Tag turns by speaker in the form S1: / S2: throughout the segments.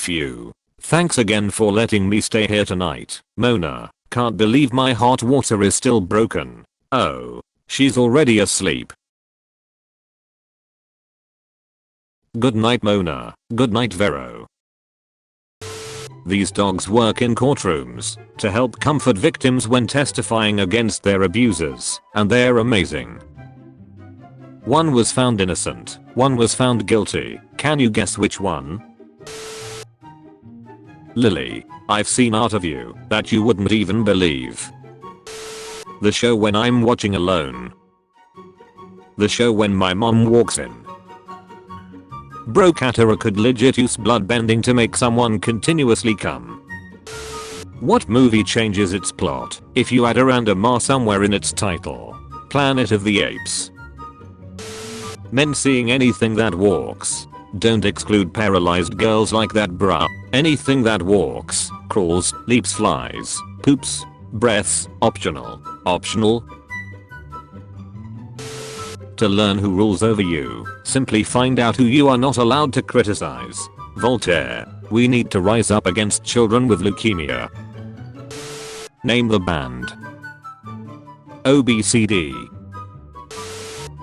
S1: Phew. Thanks again for letting me stay here tonight. Mona, can't believe my hot water is still broken. Oh, she's already asleep. Good night Mona. Good night Vero. These dogs work in courtrooms to help comfort victims when testifying against their abusers, and they're amazing. One was found innocent, one was found guilty. Can you guess which one? Lily, I've seen out of you that you wouldn't even believe. The show when I'm watching alone. The show when my mom walks in. Bro Katara could legit use blood bending to make someone continuously come. What movie changes its plot if you add a random R somewhere in its title? Planet of the Apes. Men seeing anything that walks. Don't exclude paralyzed girls like that bruh. Anything that walks, crawls, leaps, flies, poops, breaths, optional. Optional? To learn who rules over you, simply find out who you are not allowed to criticize. Voltaire. We need to rise up against children with leukemia. Name the band. OBCD.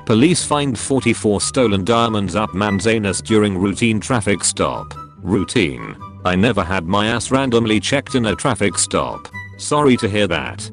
S1: Police find 44 stolen diamonds up man's anus during routine traffic stop. Routine. I never had my ass randomly checked in a traffic stop. Sorry to hear that.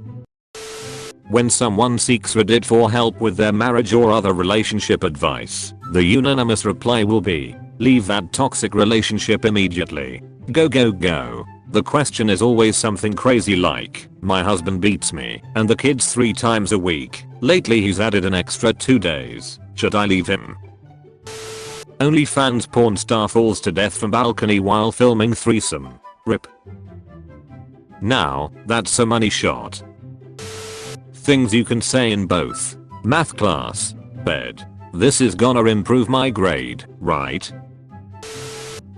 S1: When someone seeks Reddit for help with their marriage or other relationship advice, the unanimous reply will be, leave that toxic relationship immediately. Go go go. The question is always something crazy like, my husband beats me and the kids 3 times a week. Lately he's added an extra 2 days. Should I leave him? OnlyFans porn star falls to death from balcony while filming threesome. RIP. Now, that's a money shot. Things you can say in both. Math class. Bed. This is gonna improve my grade, right?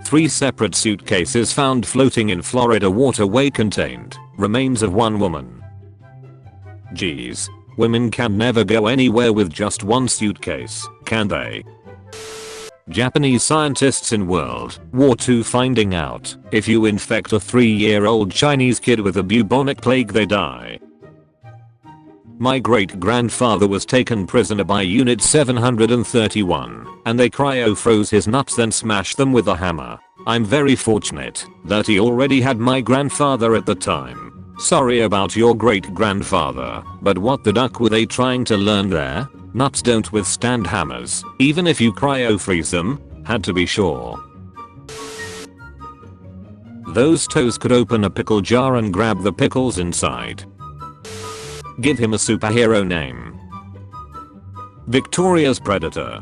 S1: 3 separate suitcases found floating in Florida waterway contained remains of one woman. Geez. Women can never go anywhere with just one suitcase, can they? Japanese scientists in World War II finding out if you infect a 3-year-old Chinese kid with a bubonic plague they die. My great-grandfather was taken prisoner by Unit 731, and they cryo-froze his nuts then smashed them with a hammer. I'm very fortunate that he already had my grandfather at the time. Sorry about your great-grandfather, but what the duck were they trying to learn there? Nuts don't withstand hammers, even if you cryo-freeze them. Had to be sure. Those toes could open a pickle jar and grab the pickles inside. Give him a superhero name. Victoria's Predator.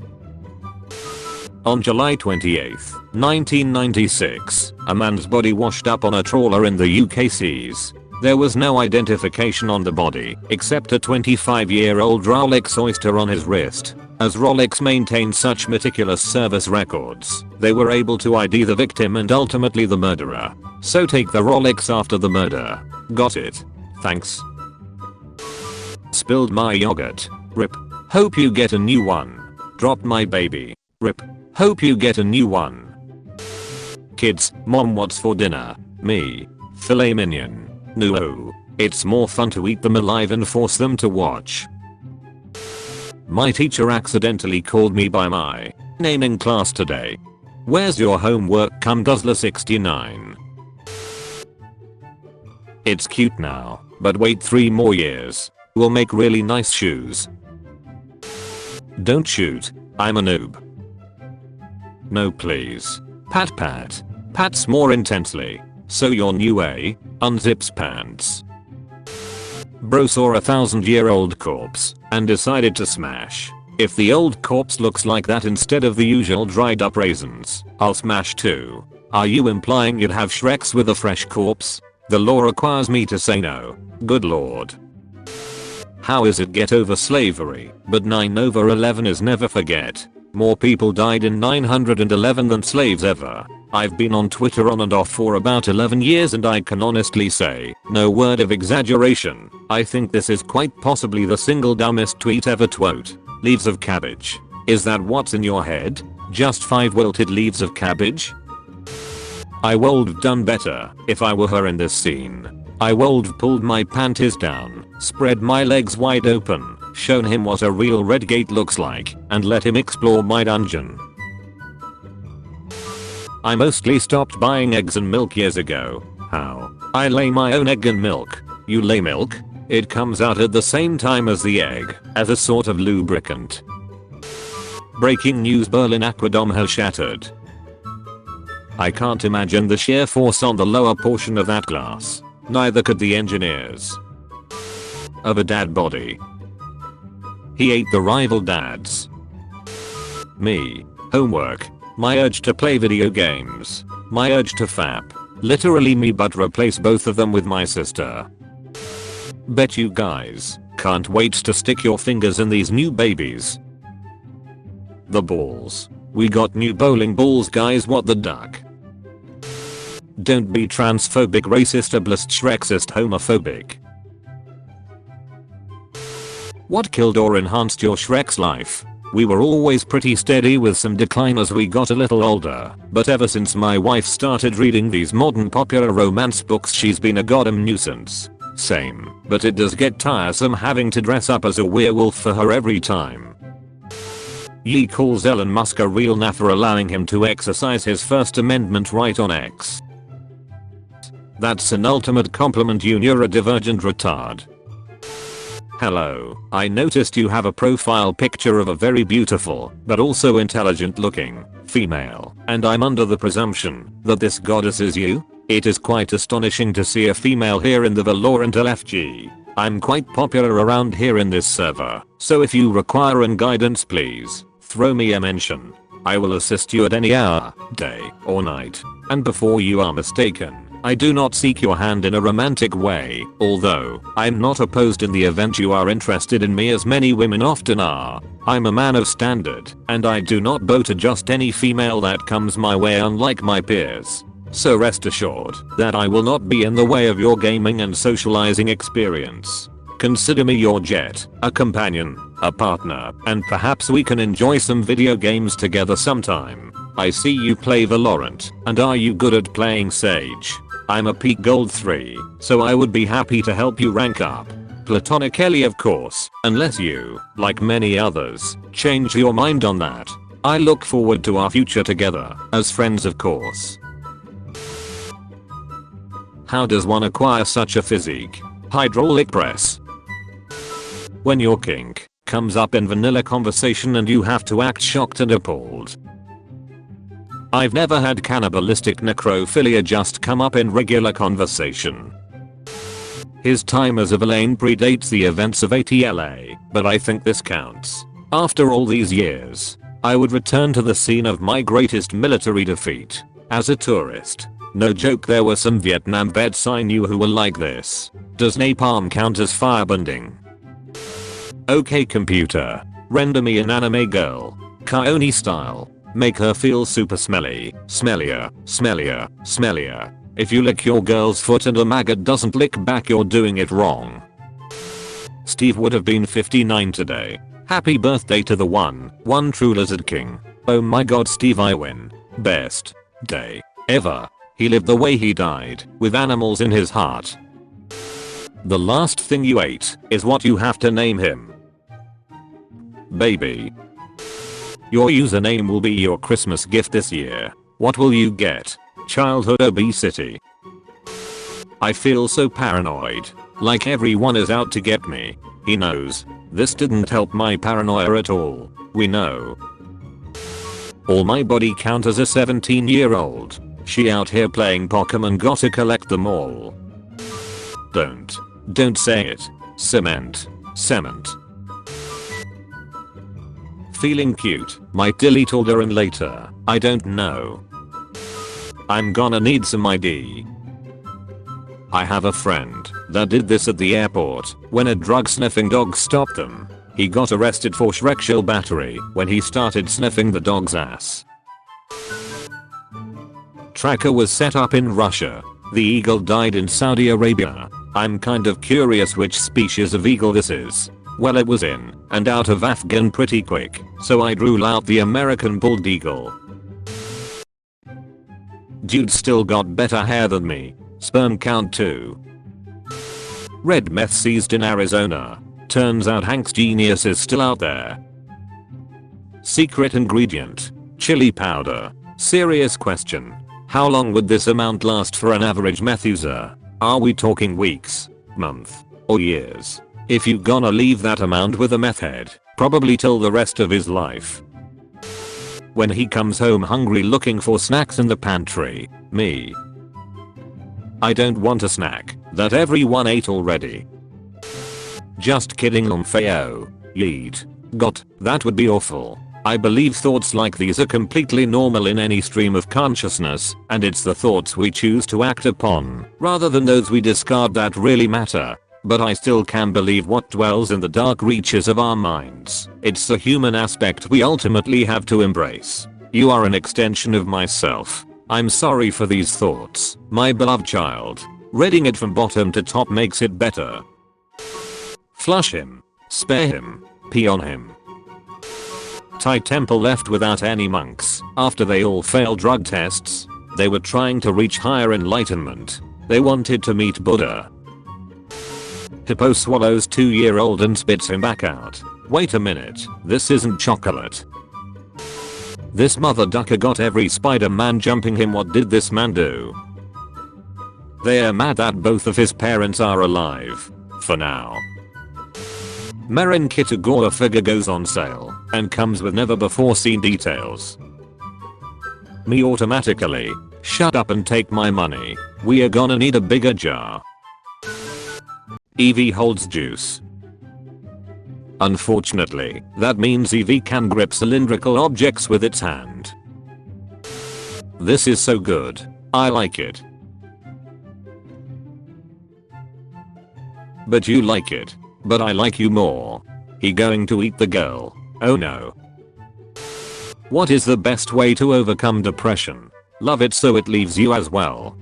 S1: On July 28, 1996, a man's body washed up on a trawler in the UK seas. There was no identification on the body, except a 25-year-old Rolex oyster on his wrist. As Rolex maintained such meticulous service records, they were able to ID the victim and ultimately the murderer. So take the Rolex after the murder. Got it. Thanks. Spilled my yogurt. RIP. Hope you get a new one. Dropped my baby. RIP. Hope you get a new one. Kids, mom what's for dinner? Me. Filet mignon. No. It's more fun to eat them alive and force them to watch. My teacher accidentally called me by my name in class today. Where's your homework come Guzzler 69? It's cute now, but wait 3 more years. We'll make really nice shoes. Don't shoot. I'm a noob. No please. Pat pat. Pats more intensely. So your new A unzips pants. Bro saw a 1,000-year-old corpse and decided to smash. If the old corpse looks like that instead of the usual dried up raisins, I'll smash too. Are you implying you'd have Shreks with a fresh corpse? The law requires me to say no. Good lord. How is it get over slavery, but 9/11 is never forget? More people died in 911 than slaves ever. I've been on Twitter on and off for about 11 years and I can honestly say, no word of exaggeration, I think this is quite possibly the single dumbest tweet ever quote. Leaves of cabbage. Is that what's in your head? Just 5 wilted leaves of cabbage? I would've done better if I were her in this scene. I would've pulled my panties down, spread my legs wide open, shown him what a real red gate looks like, and let him explore my dungeon. I mostly stopped buying eggs and milk years ago. How? I lay my own egg and milk. You lay milk? It comes out at the same time as the egg, as a sort of lubricant. Breaking news: Berlin Aquadome has shattered. I can't imagine the sheer force on the lower portion of that glass. Neither could the engineers. Of a dad body. He ate the rival dads. Me. Homework. My urge to play video games. My urge to fap. Literally me, but replace both of them with my sister. Bet you guys can't wait to stick your fingers in these new babies. The balls. We got new bowling balls, guys, what the duck. Don't be transphobic, racist, ableist, Shrexist, homophobic. What killed or enhanced your Shrek's life? We were always pretty steady with some decline as we got a little older, but ever since my wife started reading these modern popular romance books, she's been a goddamn nuisance. Same, but it does get tiresome having to dress up as a werewolf for her every time. Ye calls Elon Musk a real naff for allowing him to exercise his First Amendment right on X. That's an ultimate compliment, you neurodivergent retard. Hello, I noticed you have a profile picture of a very beautiful, but also intelligent looking, female, and I'm under the presumption that this goddess is you? It is quite astonishing to see a female here in the Valorant LFG. I'm quite popular around here in this server, so if you require an guidance, please throw me a mention. I will assist you at any hour, day, or night. And before you are mistaken, I do not seek your hand in a romantic way, although I'm not opposed in the event you are interested in me, as many women often are. I'm a man of standard, and I do not bow to just any female that comes my way, unlike my peers. So rest assured that I will not be in the way of your gaming and socializing experience. Consider me your jet, a companion, a partner, and perhaps we can enjoy some video games together sometime. I see you play Valorant, and are you good at playing Sage? I'm a peak gold 3, so I would be happy to help you rank up. Platonic Ellie, of course, unless you, like many others, change your mind on that. I look forward to our future together, as friends of course. How does one acquire such a physique? Hydraulic press. When your kink comes up in vanilla conversation and you have to act shocked and appalled. I've never had cannibalistic necrophilia just come up in regular conversation. His time as a villain predates the events of ATLA, but I think this counts. After all these years, I would return to the scene of my greatest military defeat. As a tourist. No joke, there were some Vietnam vets I knew who were like this. Does napalm count as firebending? Okay computer, render me an anime girl. Kaoni style. Make her feel super smelly, smellier, smellier, smellier. If you lick your girl's foot and a maggot doesn't lick back, you're doing it wrong. Steve would have been 59 today. Happy birthday to the one true Lizard King. Oh my god, Steve, I win. Best day ever. He lived the way he died, with animals in his heart. The last thing you ate is what you have to name him. Baby. Your username will be your Christmas gift this year. What will you get? Childhood obesity. I feel so paranoid. Like everyone is out to get me. He knows. This didn't help my paranoia at all. We know. All my body count as a 17-year-old. She out here playing Pokemon, gotta collect them all. Don't say it. Cement. Feeling cute, might delete older and later, I don't know. I'm gonna need some ID. I have a friend that did this at the airport when a drug sniffing dog stopped them. He got arrested for sexual battery when he started sniffing the dog's ass. Tracker was set up in Russia. The eagle died in Saudi Arabia. I'm kind of curious which species of eagle this is. Well, it was in and out of Afghan pretty quick, so I'd rule out the American bald eagle. Dude still got better hair than me. Sperm count too. Red meth seized in Arizona. Turns out Hank's genius is still out there. Secret ingredient. Chili powder. Serious question. How long would this amount last for an average meth user? Are we talking weeks, months, or years? If you gonna leave that amount with a meth head, probably till the rest of his life. When he comes home hungry looking for snacks in the pantry, me. I don't want a snack, that everyone ate already. Just kidding Lumfeo. Yeet. Got, that would be awful. I believe thoughts like these are completely normal in any stream of consciousness, and it's the thoughts we choose to act upon, rather than those we discard that really matter. But I still can believe what dwells in the dark reaches of our minds. It's the human aspect we ultimately have to embrace. You are an extension of myself. I'm sorry for these thoughts, my beloved child. Reading it from bottom to top makes it better. Flush him. Spare him. Pee on him. Thai temple left without any monks after they all failed drug tests. They were trying to reach higher enlightenment. They wanted to meet Buddha. Hippo swallows 2-year-old and spits him back out. Wait a minute, this isn't chocolate. This mother ducker got every Spider-Man jumping him. What did this man do? They are mad that both of his parents are alive. For now. Marin Kitagora figure goes on sale and comes with never before seen details. Me automatically. Shut up and take my money. We are gonna need a bigger jar. Eevee holds juice. Unfortunately, that means Eevee can grip cylindrical objects with its hand. This is so good. I like it. But you like it. But I like you more. He going to eat the girl. Oh no. What is the best way to overcome depression? Love it so it leaves you as well.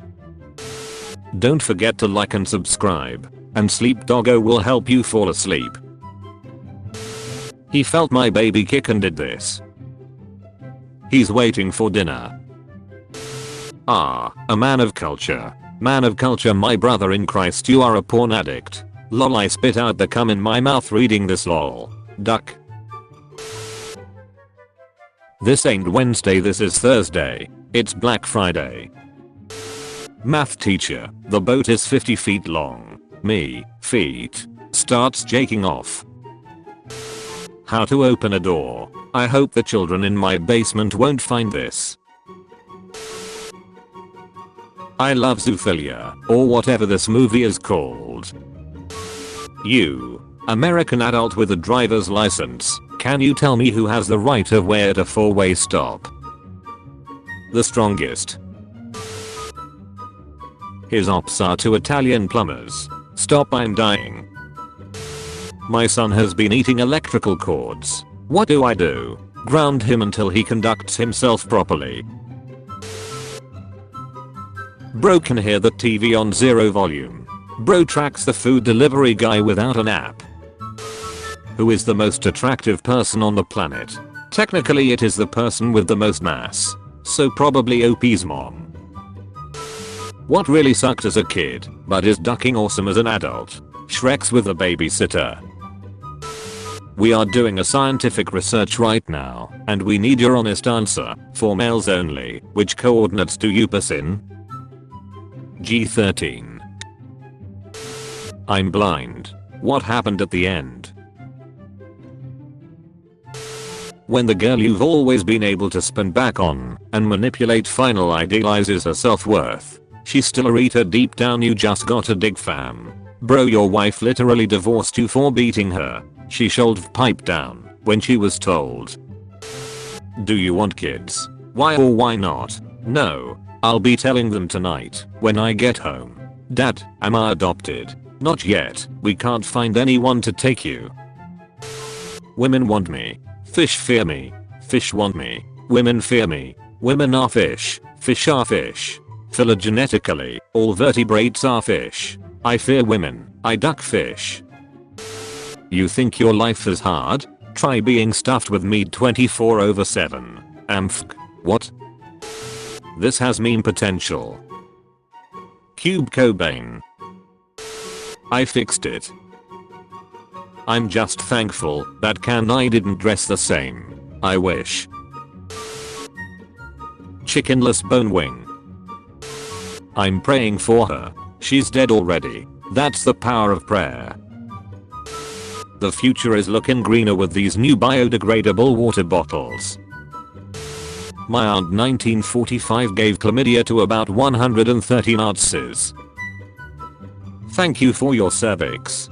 S1: Don't forget to like and subscribe. And Sleep Doggo will help you fall asleep. He felt my baby kick and did this. He's waiting for dinner. Ah, a man of culture. Man of culture, my brother in Christ, you are a porn addict. Lol, I spit out the cum in my mouth reading this lol. Duck. This ain't Wednesday, this is Thursday. It's Black Friday. Math teacher, the boat is 50 feet long. Me, feet. Starts jaking off. How to open a door. I hope the children in my basement won't find this. I love zoophilia, or whatever this movie is called. You, American adult with a driver's license, can you tell me who has the right of way at a four-way stop? The strongest. His ops are to Italian plumbers. Stop, I'm dying. My son has been eating electrical cords. What do I do? Ground him until he conducts himself properly. Bro can hear the TV on 0 volume. Bro tracks the food delivery guy without an app. Who is the most attractive person on the planet? Technically it is the person with the most mass. So probably OP's mom. What really sucked as a kid, but is ducking awesome as an adult? Shrek's with a babysitter. We are doing a scientific research right now, and we need your honest answer, for males only. Which coordinates do you pass in? G13. I'm blind. What happened at the end? When the girl you've always been able to spin back on and manipulate final idealizes her self-worth. She's still a reader deep down, you just got a dig, fam. Bro, your wife literally divorced you for beating her. She shouldered pipe down when she was told. Do you want kids? Why or why not? No. I'll be telling them tonight when I get home. Dad, am I adopted? Not yet. We can't find anyone to take you. Women want me. Fish fear me. Fish want me. Women fear me. Women are fish. Fish are fish. Phylogenetically, all vertebrates are fish. I fear women. I duck fish. You think your life is hard? Try being stuffed with meat 24/7. Amph. What? This has meme potential. Cube Cobain. I fixed it. I'm just thankful that I didn't dress the same. I wish. Chickenless bone wing. I'm praying for her. She's dead already. That's the power of prayer. The future is looking greener with these new biodegradable water bottles. My aunt 1945 gave chlamydia to about 130 Nazis. Thank you for your cervix.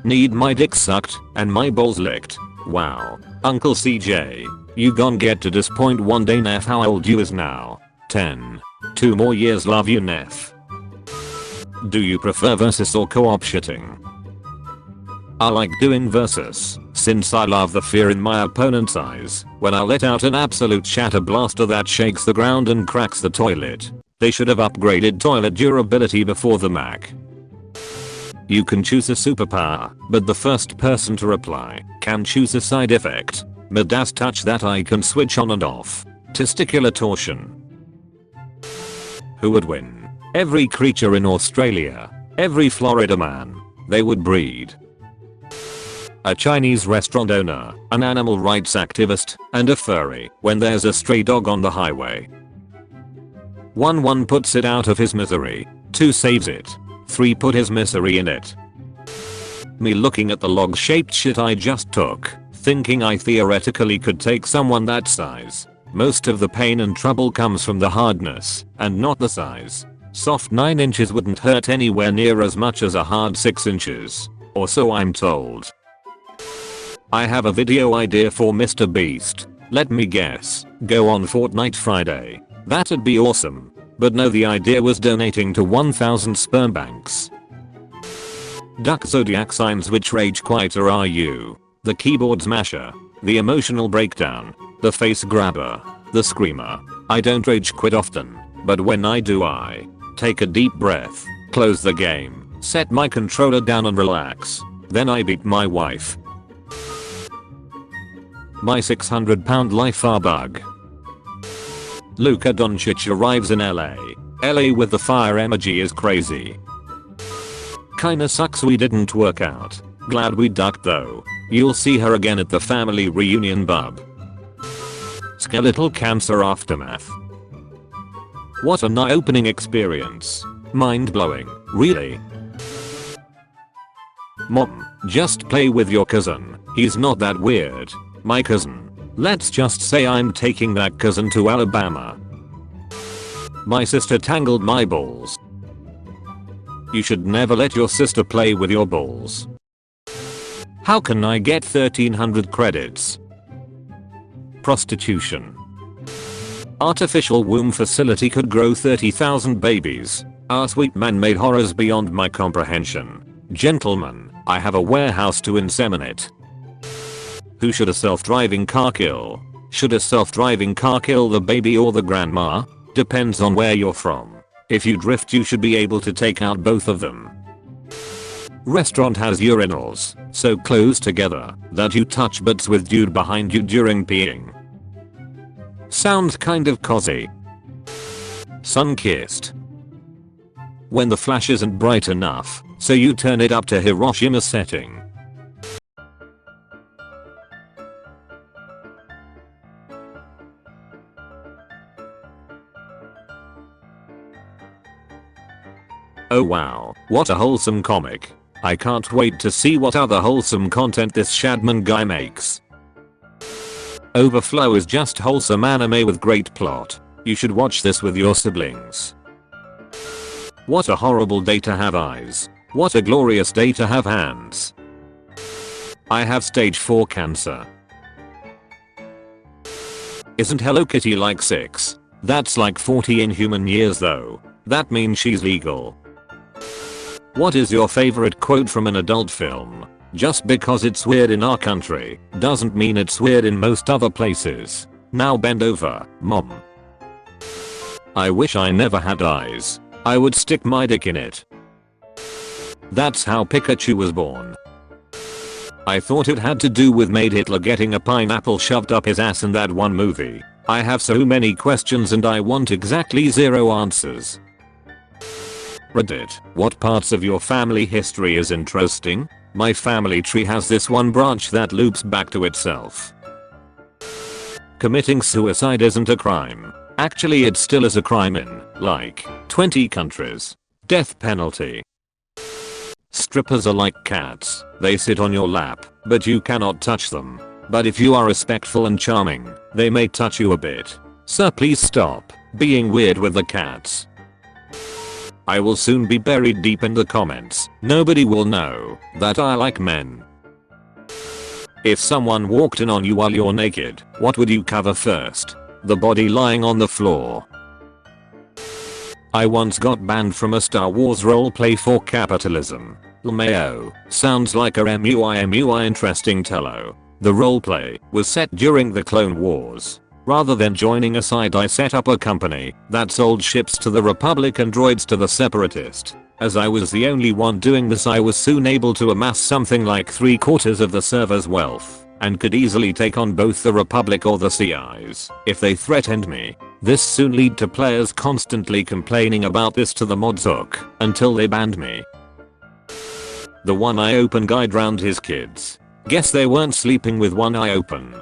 S1: Need my dick sucked and my balls licked. Wow. Uncle CJ. You gon' get to this point one day. Neff. How old you is now? 10. 2 more years. Love you, Neff. Do you prefer versus or co-op shitting? I like doing versus, since I love the fear in my opponent's eyes when I let out an absolute shatter blaster that shakes the ground and cracks the toilet. They should have upgraded toilet durability before the Mac. You can choose a superpower, but the first person to reply can choose a side effect. Midas touch that icon switch on and off. Testicular torsion. Who would win? Every creature in Australia. Every Florida man. They would breed. A Chinese restaurant owner, an animal rights activist, and a furry when there's a stray dog on the highway. 1 puts it out of his misery. 2 saves it. 3 put his misery in it. Me looking at the log shaped shit I just took, thinking I theoretically could take someone that size. Most of the pain and trouble comes from the hardness, and not the size. Soft 9 inches wouldn't hurt anywhere near as much as a hard 6 inches. Or so I'm told. I have a video idea for Mr. Beast. Let me guess. Go on Fortnite Friday. That'd be awesome. But no, the idea was donating to 1000 sperm banks. Duck zodiac signs. Which rage quieter are you? The keyboard smasher. The emotional breakdown. The face grabber. The screamer. I don't rage quit often. But when I do, I take a deep breath. Close the game. Set my controller down and relax. Then I beat my wife. My 600-pound life are bug. Luka Doncic arrives in LA. LA with the fire emoji is crazy. Kinda sucks we didn't work out. Glad we ducked though. You'll see her again at the family reunion, bub. Skeletal cancer aftermath. What an eye-opening experience. Mind-blowing, really. Mom, just play with your cousin. He's not that weird. My cousin. Let's just say I'm taking that cousin to Alabama. My sister tangled my balls. You should never let your sister play with your balls. How can I get 1300 credits? Prostitution. Artificial womb facility could grow 30,000 babies. Our sweet man-made horrors beyond my comprehension. Gentlemen, I have a warehouse to inseminate. Who should a self-driving car kill? Should a self-driving car kill the baby or the grandma? Depends on where you're from. If you drift, you should be able to take out both of them. Restaurant has urinals, so close together that you touch butts with dude behind you during peeing. Sounds kind of cozy. Sun-kissed. When the flash isn't bright enough, so you turn it up to Hiroshima setting. Oh wow, what a wholesome comic. I can't wait to see what other wholesome content this Shadman guy makes. Overflow is just wholesome anime with great plot. You should watch this with your siblings. What a horrible day to have eyes. What a glorious day to have hands. I have stage 4 cancer. Isn't Hello Kitty like 6? That's like 40 in human years though. That means she's legal. What is your favorite quote from an adult film? Just because it's weird in our country doesn't mean it's weird in most other places. Now bend over, mom. I wish I never had eyes. I would stick my dick in it. That's how Pikachu was born. I thought it had to do with Made Hitler getting a pineapple shoved up his ass in that one movie. I have so many questions and I want exactly 0 answers. Reddit, what parts of your family history is interesting? My family tree has this one branch that loops back to itself. Committing suicide isn't a crime. Actually it still is a crime in, like, 20 countries. Death penalty. Strippers are like cats. They sit on your lap, but you cannot touch them. But if you are respectful and charming, they may touch you a bit. Sir, please stop being weird with the cats. I will soon be buried deep in the comments. Nobody will know that I like men. If someone walked in on you while you're naked, what would you cover first? The body lying on the floor. I once got banned from a Star Wars roleplay for capitalism. LMAO. Sounds like a MUI interesting tello. The roleplay was set during the Clone Wars. Rather than joining a side, I set up a company that sold ships to the Republic and droids to the Separatist. As I was the only one doing this, I was soon able to amass something like 3/4 of the server's wealth, and could easily take on both the Republic or the CIs if they threatened me. This soon led to players constantly complaining about this to the mods hook until they banned me. The one eye open guy drowned his kids. Guess they weren't sleeping with one eye open.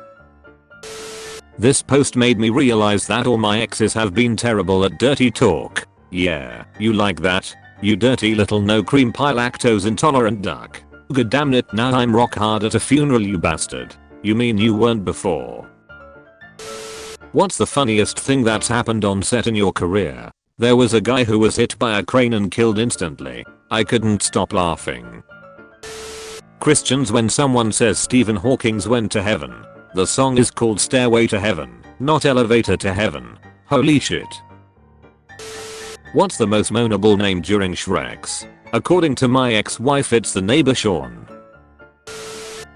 S1: This post made me realize that all my exes have been terrible at dirty talk. Yeah, you like that? You dirty little no cream pie lactose intolerant duck. God damn it, now I'm rock hard at a funeral, you bastard. You mean you weren't before? What's the funniest thing that's happened on set in your career? There was a guy who was hit by a crane and killed instantly. I couldn't stop laughing. Christians, when someone says Stephen Hawking's went to heaven, the song is called Stairway to Heaven, not Elevator to Heaven. Holy shit. What's the most moanable name during Shreks? According to my ex-wife, it's the neighbor Sean.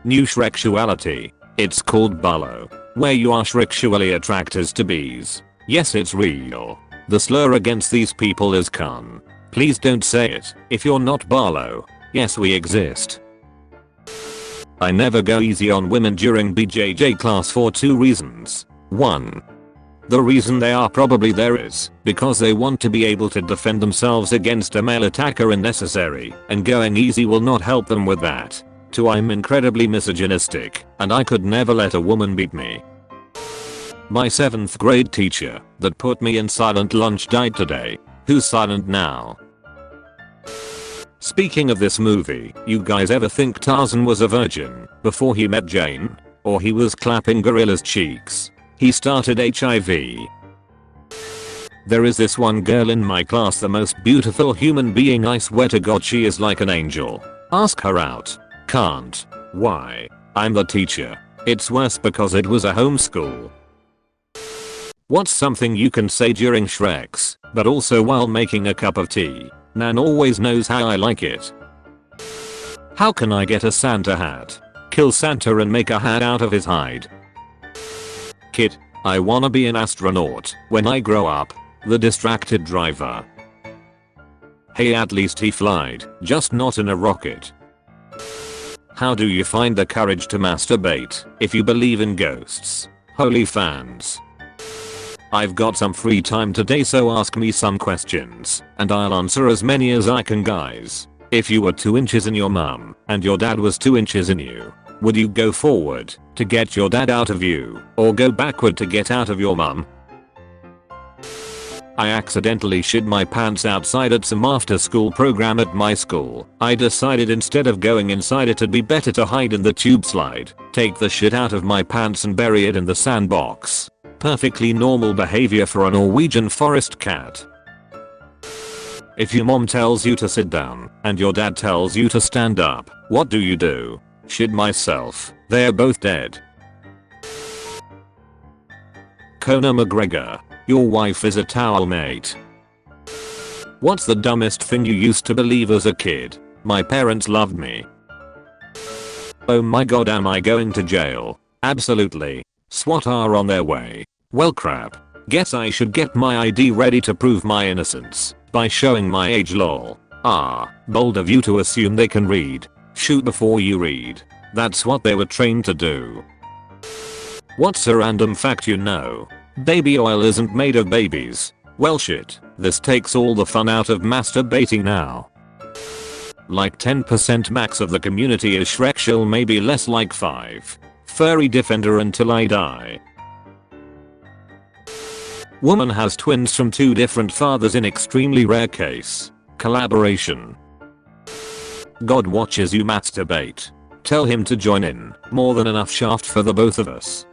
S1: New Shreksuality. It's called Barlow, where you are Shreksually attracted to bees. Yes, it's real. The slur against these people is cunt. Please don't say it if you're not Barlow. Yes, we exist. I never go easy on women during BJJ class for 2 reasons. 1. The reason they are probably there is because they want to be able to defend themselves against a male attacker when necessary, and going easy will not help them with that. 2. I'm incredibly misogynistic, and I could never let a woman beat me. My 7th grade teacher that put me in silent lunch died today. Who's silent now? Speaking of this movie, you guys ever think Tarzan was a virgin before he met Jane? Or he was clapping gorilla's cheeks? He started HIV. There is this one girl in my class, the most beautiful human being. I swear to God, she is like an angel. Ask her out. Can't. Why? I'm the teacher. It's worse because it was a homeschool. What's something you can say during Shreks, but also while making a cup of tea? Nan always knows how I like it. How can I get a Santa hat? Kill Santa and make a hat out of his hide. Kid, I wanna be an astronaut when I grow up. The distracted driver. Hey, at least he flied, just not in a rocket. How do you find the courage to masturbate if you believe in ghosts? Holy fans. I've got some free time today, so ask me some questions and I'll answer as many as I can, guys. If you were 2 inches in your mum and your dad was 2 inches in you, would you go forward to get your dad out of you or go backward to get out of your mum? I accidentally shit my pants outside at some after school program at my school. I decided instead of going inside it'd be better to hide in the tube slide, take the shit out of my pants and bury it in the sandbox. Perfectly normal behavior for a Norwegian forest cat. If your mom tells you to sit down and your dad tells you to stand up, what do you do? Shit myself. They're both dead. Conor McGregor. Your wife is a towel, mate. What's the dumbest thing you used to believe as a kid? My parents loved me. Oh my god, am I going to jail? Absolutely. SWAT are on their way. Well crap. Guess I should get my ID ready to prove my innocence by showing my age, lol. Ah, bold of you to assume they can read. Shoot before you read. That's what they were trained to do. What's a random fact you know? Baby oil isn't made of babies. Well shit, this takes all the fun out of masturbating now. Like 10% max of the community is Shrek shill, maybe less, like 5. Furry defender until I die. Woman has twins from 2 different fathers in extremely rare case. Collaboration. God watches you masturbate. Tell him to join in. More than enough shaft for the both of us.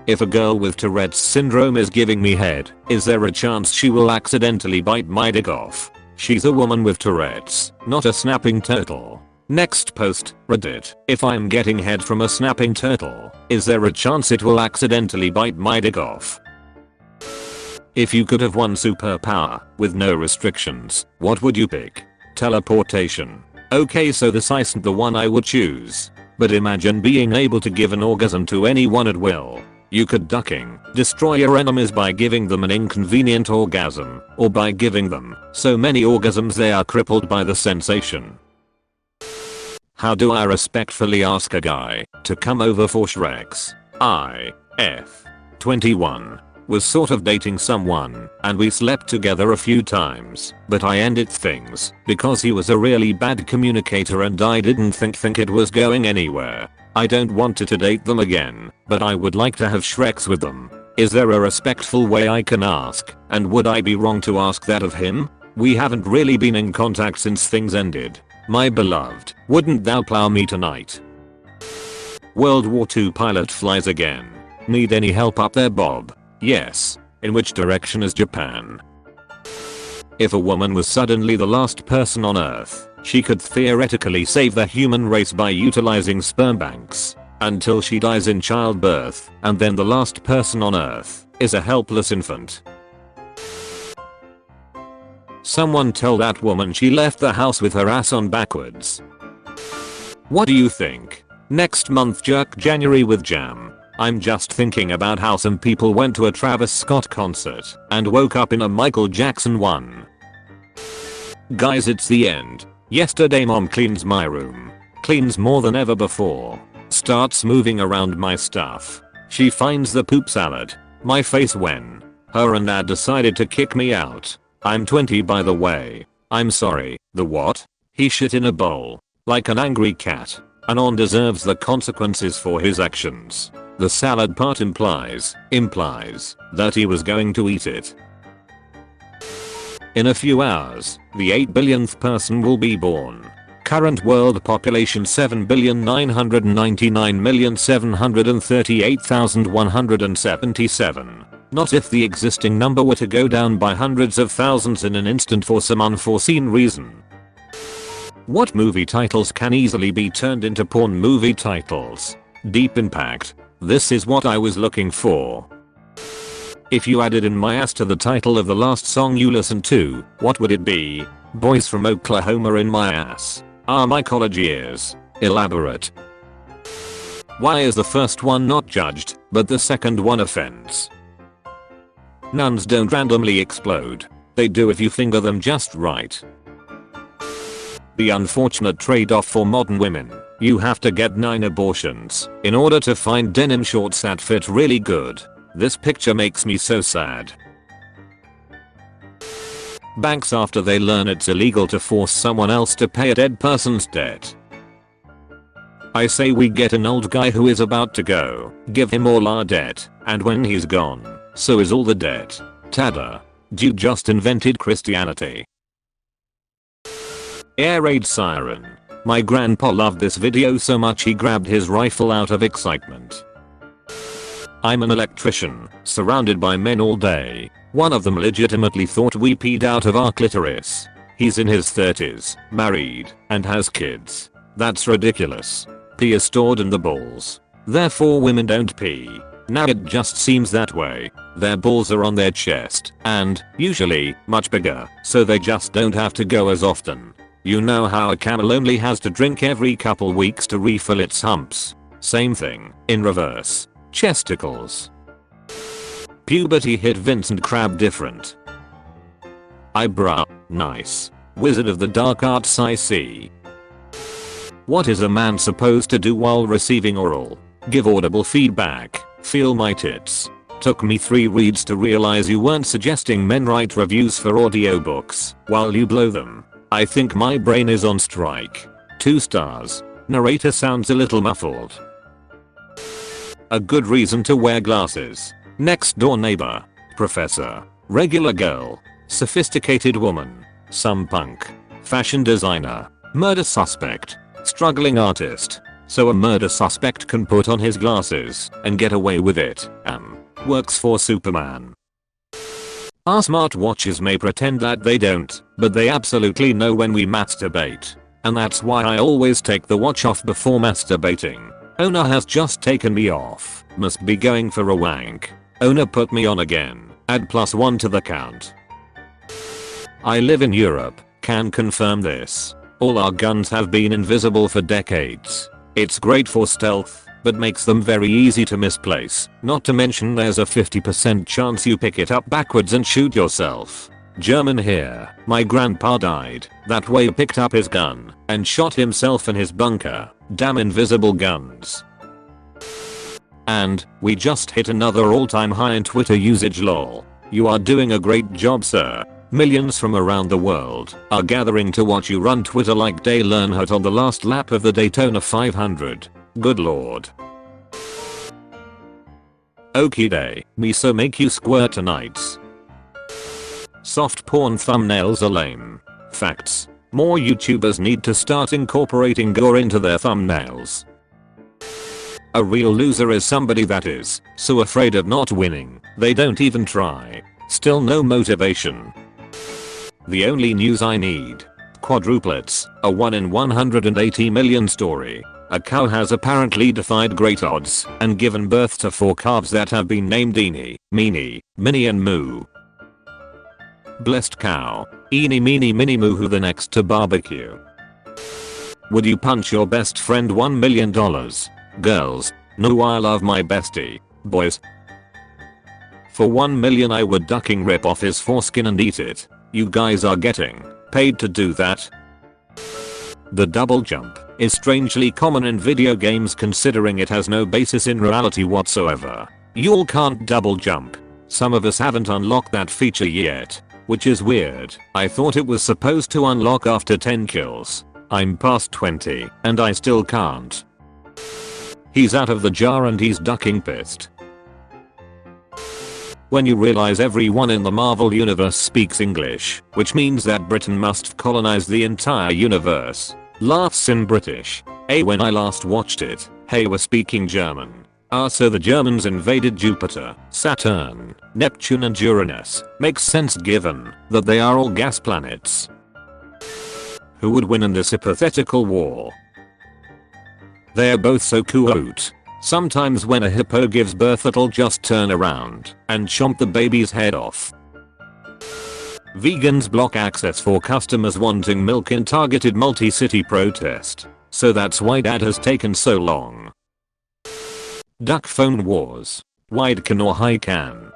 S1: If a girl with Tourette's syndrome is giving me head, is there a chance she will accidentally bite my dick off? She's a woman with Tourette's, not a snapping turtle. Next post, Reddit. If I'm getting head from a snapping turtle, is there a chance it will accidentally bite my dick off? If you could have one superpower, with no restrictions, what would you pick? Teleportation. Okay, so this isn't the one I would choose. But imagine being able to give an orgasm to anyone at will. You could ducking, destroy your enemies by giving them an inconvenient orgasm, or by giving them so many orgasms they are crippled by the sensation. How do I respectfully ask a guy to come over for Shrek's? IF 21. Was sort of dating someone, and we slept together a few times, but I ended things because he was a really bad communicator and I didn't think it was going anywhere. I don't want to date them again, but I would like to have Shreks with them. Is there a respectful way I can ask, and would I be wrong to ask that of him? We haven't really been in contact since things ended. My beloved, wouldn't thou plow me tonight? World War II pilot flies again. Need any help up there, Bob? Yes. In which direction is Japan? If a woman was suddenly the last person on Earth, she could theoretically save the human race by utilizing sperm banks until she dies in childbirth, and then the last person on Earth is a helpless infant. Someone tell that woman she left the house with her ass on backwards. What do you think? Next month jerk January with jam. I'm just thinking about how some people went to a Travis Scott concert and woke up in a Michael Jackson one. Guys, it's the end. Yesterday mom cleans my room. Cleans more than ever before. Starts moving around my stuff. She finds the poop salad. My face when her and dad decided to kick me out. I'm 20 by the way. I'm sorry. The what? He shit in a bowl. Like an angry cat. Anon deserves the consequences for his actions. The salad part implies that he was going to eat it. In a few hours, the 8 billionth person will be born. Current world population 7,999,738,177. Not if the existing number were to go down by hundreds of thousands in an instant for some unforeseen reason. What movie titles can easily be turned into porn movie titles? Deep Impact. This is what I was looking for. If you added "In My Ass" to the title of the last song you listened to, what would it be? Boys from Oklahoma in my ass. Ah, my college years. Elaborate. Why is the first one not judged, but the second one offends? Nuns don't randomly explode. They do if you finger them just right. The unfortunate trade-off for modern women. You have to get 9 abortions in order to find denim shorts that fit really good. This picture makes me so sad. Banks after they learn it's illegal to force someone else to pay a dead person's debt. I say we get an old guy who is about to go, give him all our debt, and when he's gone, so is all the debt. Tada. You just invented Christianity. Air raid siren. My grandpa loved this video so much he grabbed his rifle out of excitement. I'm an electrician, surrounded by men all day. One of them legitimately thought we peed out of our clitoris. He's in his 30s, married, and has kids. That's ridiculous. Pee is stored in the balls. Therefore women don't pee. Now it just seems that way. Their balls are on their chest, and, usually, much bigger, so they just don't have to go as often. You know how a camel only has to drink every couple weeks to refill its humps? Same thing, in reverse. Chesticles. Puberty hit Vincent Crabbe different. Eyebrow. Nice. Wizard of the Dark Arts I see. What is a man supposed to do while receiving oral? Give audible feedback. Feel my tits. Took me 3 reads to realize you weren't suggesting men write reviews for audiobooks while you blow them. I think my brain is on strike. 2 stars. Narrator sounds a little muffled. A good reason to wear glasses. Next door neighbor. Professor. Regular girl. Sophisticated woman. Some punk. Fashion designer. Murder suspect. Struggling artist. So a murder suspect can put on his glasses and get away with it. Works for Superman. Our smartwatches may pretend that they don't, but they absolutely know when we masturbate. And that's why I always take the watch off before masturbating. Owner has just taken me off. Must be going for a wank. Owner put me on again. Add +1 to the count. I live in Europe. Can confirm this. All our guns have been invisible for decades. It's great for stealth, but makes them very easy to misplace. Not to mention there's a 50% chance you pick it up backwards and shoot yourself. German here. My grandpa died. That way picked up his gun and shot himself in his bunker. Damn invisible guns. And we just hit another all-time high in Twitter usage lol. You are doing a great job, sir. Millions from around the world are gathering to watch you run Twitter like Dale Earnhardt on the last lap of the Daytona 500. Good lord. Okie day, me so make you squirt tonight. Soft porn thumbnails are lame. Facts. More YouTubers need to start incorporating gore into their thumbnails. A real loser is somebody that is so afraid of not winning, they don't even try. Still no motivation. The only news I need. Quadruplets, a 1 in 180 million story. A cow has apparently defied great odds and given birth to 4 calves that have been named Eenie, Meenie, Minnie and Moo. Blessed cow. Eenie meenie mini moo, who the next to barbecue. Would you punch your best friend $1 million? Girls. No, I love my bestie. Boys. For 1 million I would ducking rip off his foreskin and eat it. You guys are getting paid to do that? The double jump is strangely common in video games considering it has no basis in reality whatsoever. Y'all can't double jump. Some of us haven't unlocked that feature yet, which is weird. I thought it was supposed to unlock after 10 kills. I'm past 20 and I still can't. He's out of the jar and he's ducking pissed. When you realize everyone in the Marvel universe speaks English, which means that Britain must colonize the entire universe. Laughs in British. When I last watched it, hey, we're speaking German. So the Germans invaded Jupiter, Saturn, Neptune and Uranus. Makes sense given that they are all gas planets. Who would win in this hypothetical war? They're both so cute. Sometimes when a hippo gives birth it'll just turn around and chomp the baby's head off. Vegans block access for customers wanting milk in targeted multi-city protest. So that's why dad has taken so long. Duck phone wars. Wide can or high can?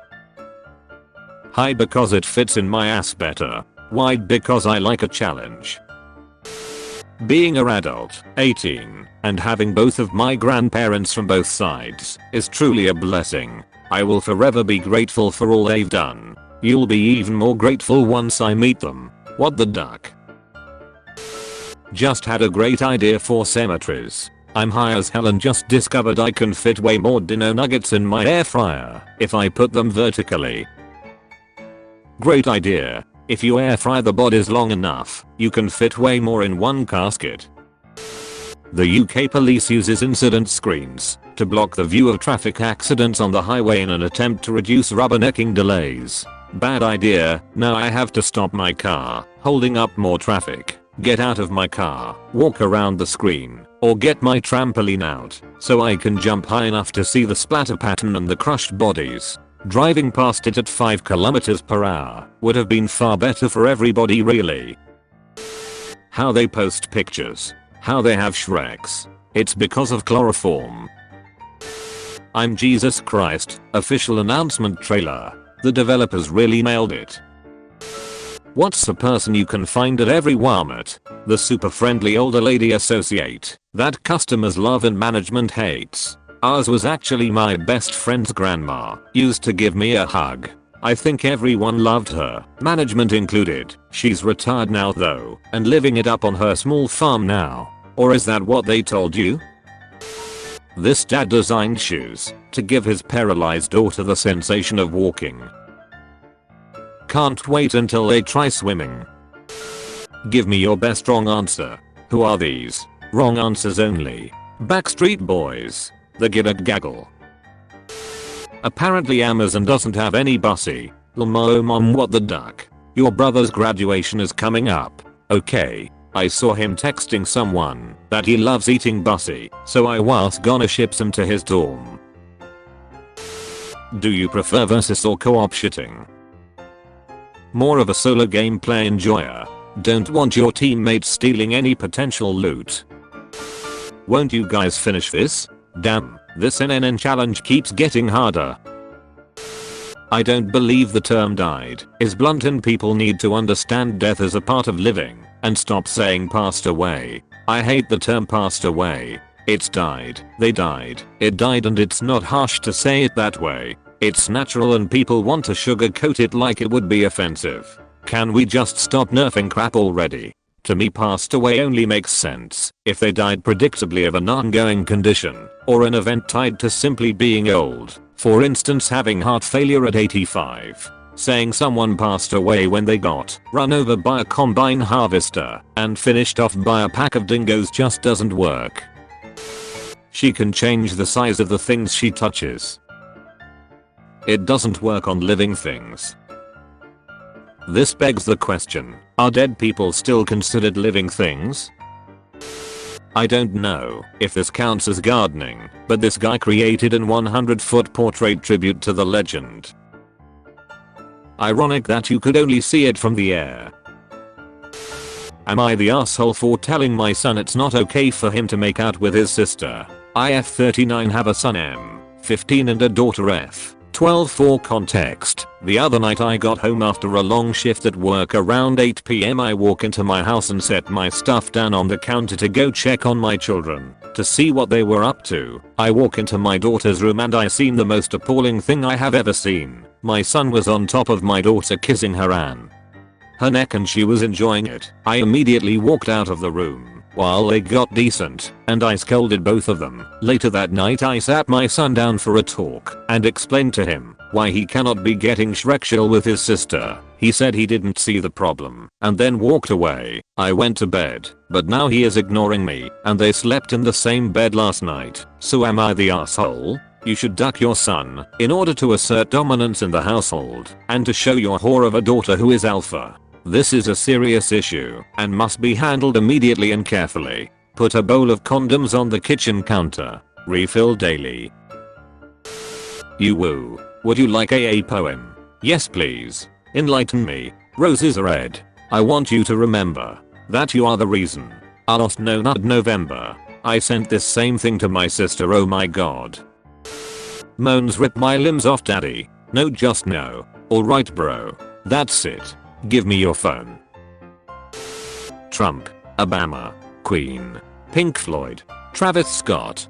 S1: High because it fits in my ass better. Wide because I like a challenge. Being a adult, 18, and having both of my grandparents from both sides is truly a blessing. I will forever be grateful for all they've done. You'll be even more grateful once I meet them. What the duck? Just had a great idea for cemeteries. I'm high as hell and just discovered I can fit way more dino nuggets in my air fryer if I put them vertically. Great idea. If you air fry the bodies long enough, you can fit way more in one casket. The UK police uses incident screens to block the view of traffic accidents on the highway in an attempt to reduce rubbernecking delays. Bad idea. Now I have to stop my car, holding up more traffic, get out of my car, walk around the screen, or get my trampoline out so I can jump high enough to see the splatter pattern and the crushed bodies. Driving past it at 5 km/h would have been far better for everybody really. How they post pictures. How they have Shreks. It's because of chloroform. I'm Jesus Christ. Official announcement trailer. The developers really nailed it. What's a person you can find at every Walmart? The super friendly older lady associate that customers love and management hates. Ours was actually my best friend's grandma. Used to give me a hug. I think everyone loved her, management included. She's retired now though, and living it up on her small farm now. Or is that what they told you? This dad designed shoes to give his paralyzed daughter the sensation of walking. Can't wait until they try swimming. Give me your best wrong answer. Who are these? Wrong answers only. Backstreet Boys. The Gidda Gaggle. Apparently Amazon doesn't have any bussy. Lmo mom, what the duck? Your brother's graduation is coming up. Okay. I saw him texting someone that he loves eating bussy, so I was gonna ship some to his dorm. Do you prefer versus or co-op shitting? More of a solo gameplay enjoyer. Don't want your teammates stealing any potential loot. Won't you guys finish this? Damn, this NNN challenge keeps getting harder. I don't believe the term died is blunt and people need to understand death as a part of living and stop saying passed away. I hate the term passed away. It's died, they died, it died, and it's not harsh to say it that way. It's natural and people want to sugarcoat it like it would be offensive. Can we just stop nerfing crap already? To me, passed away only makes sense if they died predictably of an ongoing condition or an event tied to simply being old. For instance, having heart failure at 85. Saying someone passed away when they got run over by a combine harvester and finished off by a pack of dingoes just doesn't work. She can change the size of the things she touches. It doesn't work on living things. This begs the question, are dead people still considered living things? I don't know if this counts as gardening, but this guy created an 100-foot portrait tribute to the legend. Ironic that you could only see it from the air. Am I the asshole for telling my son it's not okay for him to make out with his sister? I F39 have a son M15 and a daughter F12. For context, the other night I got home after a long shift at work around 8 PM. I walk into my house and set my stuff down on the counter to go check on my children to see what they were up to. I walk into my daughter's room and I seen the most appalling thing I have ever seen. My son was on top of my daughter kissing her neck, and she was enjoying it. I immediately walked out of the room while they got decent, and I scolded both of them. Later that night I sat my son down for a talk and explained to him why he cannot be getting Shrekshell with his sister. He said he didn't see the problem and then walked away. I went to bed, but now he is ignoring me and they slept in the same bed last night. So am I the asshole? You should duck your son in order to assert dominance in the household and to show your whore of a daughter who is alpha. This is a serious issue and must be handled immediately and carefully. Put a bowl of condoms on the kitchen counter. Refill daily. You woo. Would you like a poem? Yes please. Enlighten me. Roses are red. I want you to remember that you are the reason I lost no nut November. I sent this same thing to my sister, oh my god. Moans rip my limbs off daddy. No, just no. Alright bro. That's it. Give me your phone. Trump, Obama, Queen, Pink Floyd, Travis Scott.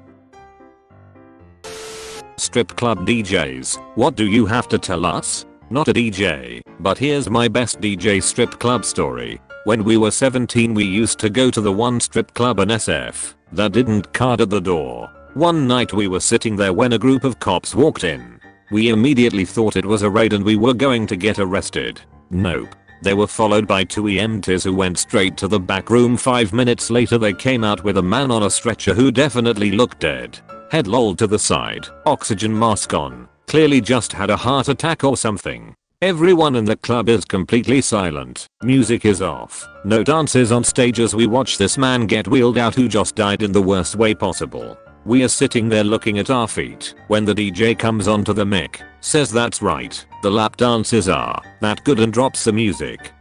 S1: Strip club DJs, what do you have to tell us? Not a DJ, but here's my best DJ strip club story. When we were 17 we used to go to the one strip club in SF that didn't card at the door. One night we were sitting there when a group of cops walked in. We immediately thought it was a raid and we were going to get arrested. Nope. They were followed by two EMTs who went straight to the back room. 5 minutes later they came out with a man on a stretcher who definitely looked dead. Head lolled to the side, oxygen mask on, clearly just had a heart attack or something. Everyone in the club is completely silent, music is off, no dances on stage as we watch this man get wheeled out who just died in the worst way possible. We are sitting there looking at our feet when the DJ comes onto the mic, says that's right, the lap dances are that good, and drops the music.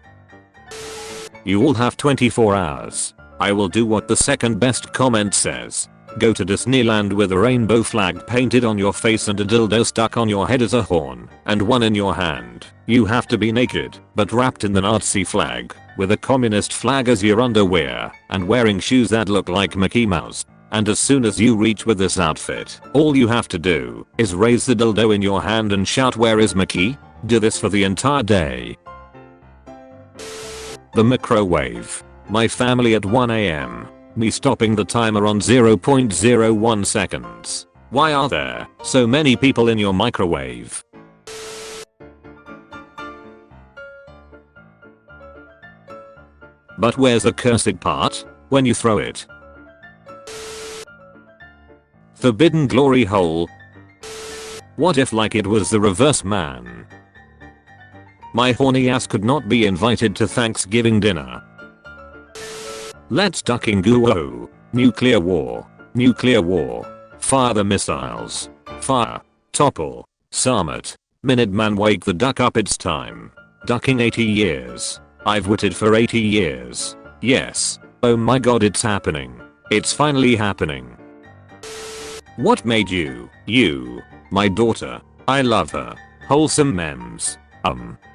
S1: You all have 24 hours. I will do what the second best comment says. Go to Disneyland with a rainbow flag painted on your face and a dildo stuck on your head as a horn and one in your hand. You have to be naked but wrapped in the Nazi flag with a communist flag as your underwear and wearing shoes that look like Mickey Mouse. And as soon as you reach with this outfit, all you have to do is raise the dildo in your hand and shout, "Where is Mickey?" Do this for the entire day. The microwave. My family at 1 AM. Me stopping the timer on 0.01 seconds. Why are there so many people in your microwave? But where's the cursed part? When you throw it. Forbidden glory hole. What if like it was the reverse, man? My horny ass could not be invited to Thanksgiving dinner. Let's ducking goo. Nuclear war. Nuclear war. Fire the missiles. Fire. Topple. Summit. Minuteman, wake the duck up, it's time. Ducking 80 years. I've waited for 80 years. Yes. Oh my god, it's happening. It's finally happening. What made you? My daughter. I love her. Wholesome memes.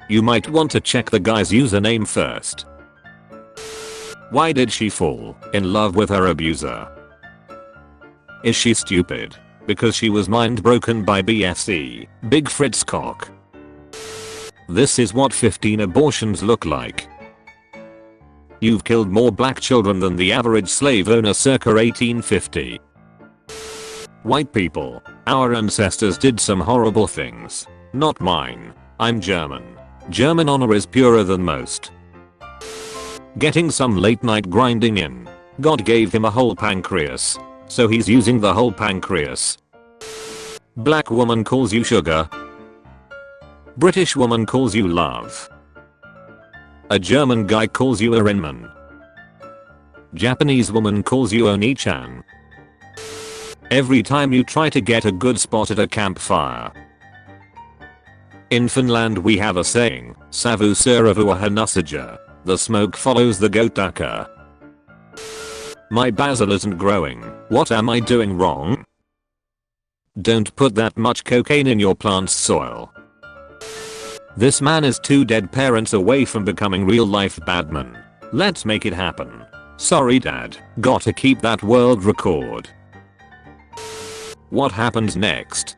S1: You might want to check the guy's username first. Why did she fall in love with her abuser? Is she stupid? Because she was mind broken by BFC, Big Fritz cock. This is what 15 abortions look like. You've killed more black children than the average slave owner circa 1850. White people, our ancestors did some horrible things. Not mine. I'm German. German honor is purer than most. Getting some late night grinding in. God gave him a whole pancreas. So he's using the whole pancreas. Black woman calls you sugar. British woman calls you love. A German guy calls you a Rinman. Japanese woman calls you Oni-chan. Every time you try to get a good spot at a campfire. In Finland we have a saying, Savu seuravu hanussaja. The smoke follows the goat ducker. My basil isn't growing. What am I doing wrong? Don't put that much cocaine in your plant's soil. This man is 2 dead parents away from becoming real life Batman. Let's make it happen. Sorry dad, gotta keep that world record. What happens next?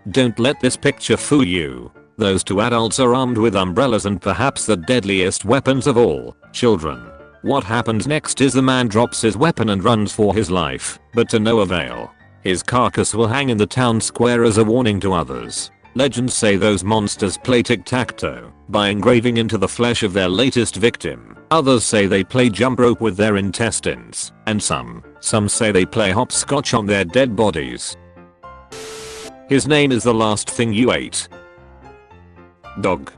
S1: Don't let this picture fool you. Those 2 adults are armed with umbrellas and perhaps the deadliest weapons of all, children. What happens next is the man drops his weapon and runs for his life, but to no avail. His carcass will hang in the town square as a warning to others. Legends say those monsters play tic-tac-toe by engraving into the flesh of their latest victim. Others say they play jump rope with their intestines, and some say they play hopscotch on their dead bodies. His name is the last thing you ate. Dog.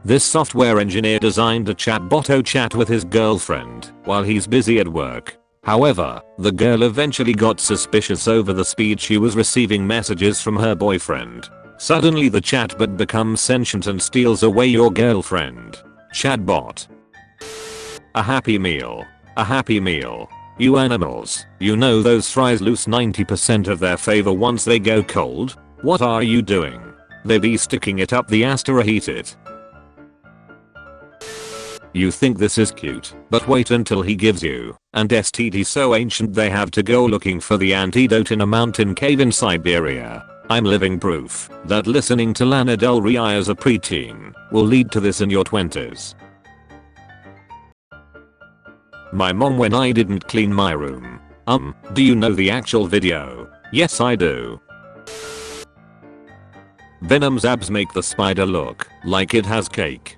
S1: This software engineer designed a chatbot to chat with his girlfriend while he's busy at work. However, the girl eventually got suspicious over the speed she was receiving messages from her boyfriend. Suddenly the chatbot becomes sentient and steals away your girlfriend. Chatbot. A happy meal. A happy meal. You animals, you know those fries lose 90% of their flavor once they go cold? What are you doing? They be sticking it up the ass to reheat it. You think this is cute, but wait until he gives you an STD so ancient they have to go looking for the antidote in a mountain cave in Siberia. I'm living proof that listening to Lana Del Rey as a preteen will lead to this in your 20s. My mom when I didn't clean my room. Do you know the actual video? Yes I do. Venom's abs make the spider look like it has cake.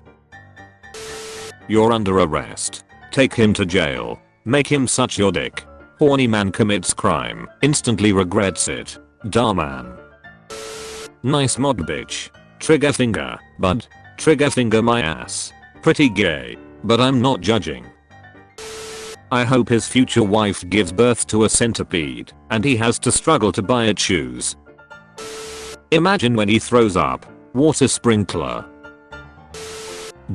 S1: You're under arrest. Take him to jail. Make him such your dick. Horny man commits crime. Instantly regrets it. Duh man. Nice mod bitch. Trigger finger. But. Trigger finger my ass. Pretty gay. But I'm not judging. I hope his future wife gives birth to a centipede and he has to struggle to buy its shoes. Imagine when he throws up. Water sprinkler.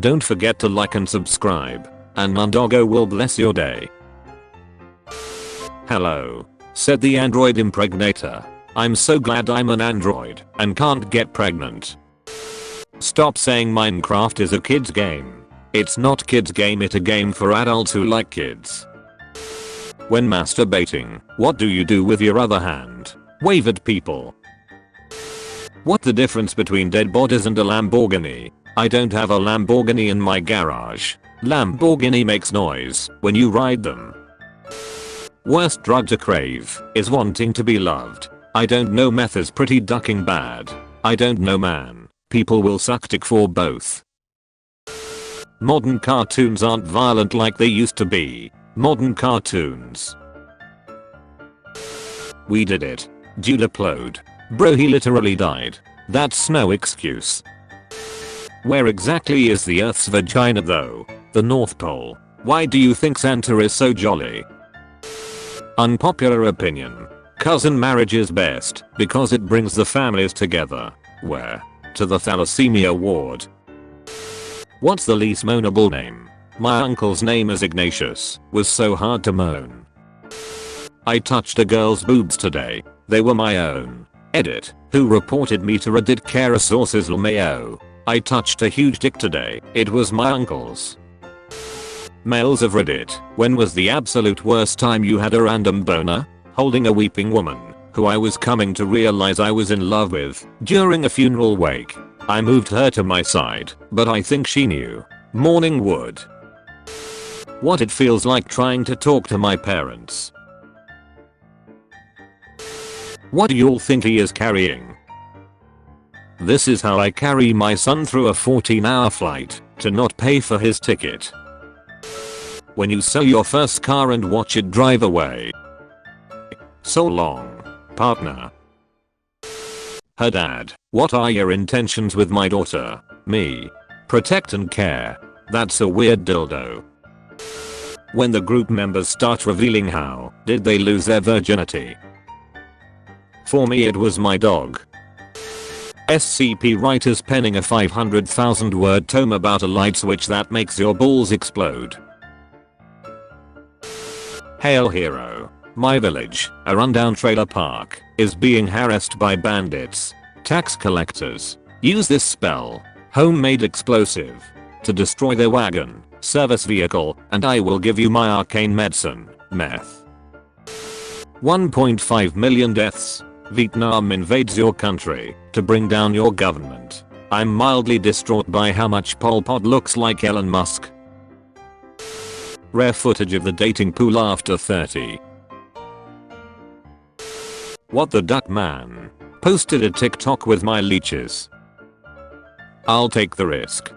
S1: Don't forget to like and subscribe, and Mondoggo will bless your day. Hello, said the android impregnator. I'm so glad I'm an android and can't get pregnant. Stop saying Minecraft is a kid's game. It's not kid's game, it's a game for adults who like kids. When masturbating, what do you do with your other hand? Wave at people. What the difference between dead bodies and a Lamborghini? I don't have a Lamborghini in my garage. Lamborghini makes noise when you ride them. Worst drug to crave is wanting to be loved. I don't know, meth is pretty ducking bad. I don't know, man. People will suck dick for both. Modern cartoons aren't violent like they used to be. Modern cartoons. We did it. Dude upload. Bro, he literally died. That's no excuse. Where exactly is the Earth's vagina though? The North Pole. Why do you think Santa is so jolly? Unpopular opinion. Cousin marriage is best because it brings the families together. Where? To the thalassemia ward. What's the least moanable name? My uncle's name is Ignatius. Was so hard to moan. I touched a girl's boobs today. They were my own. Edit. Who reported me to Reddit Cara Sources LMAO. I touched a huge dick today. It was my uncle's. Males of Reddit. When was the absolute worst time you had a random boner? Holding a weeping woman, who I was coming to realize I was in love with, during a funeral wake. I moved her to my side, but I think she knew. Morning wood. What it feels like trying to talk to my parents. What do y'all think he is carrying? This is how I carry my son through a 14-hour flight to not pay for his ticket. When you sell your first car and watch it drive away. So long, partner. Her dad. What are your intentions with my daughter? Me. Protect and care. That's a weird dildo. When the group members start revealing how did they lose their virginity. For me it was my dog. SCP writers penning a 500,000 word tome about a light switch that makes your balls explode. Hail hero. My village, a rundown trailer park, is being harassed by bandits. Tax collectors. Use this spell, homemade explosive, to destroy their wagon, service vehicle, and I will give you my arcane medicine, meth. 1.5 million deaths. Vietnam invades your country to bring down your government. I'm mildly distraught by how much Pol Pot looks like Elon Musk. Rare footage of the dating pool after 30. What the duck man? Posted a TikTok with my leeches. I'll take the risk.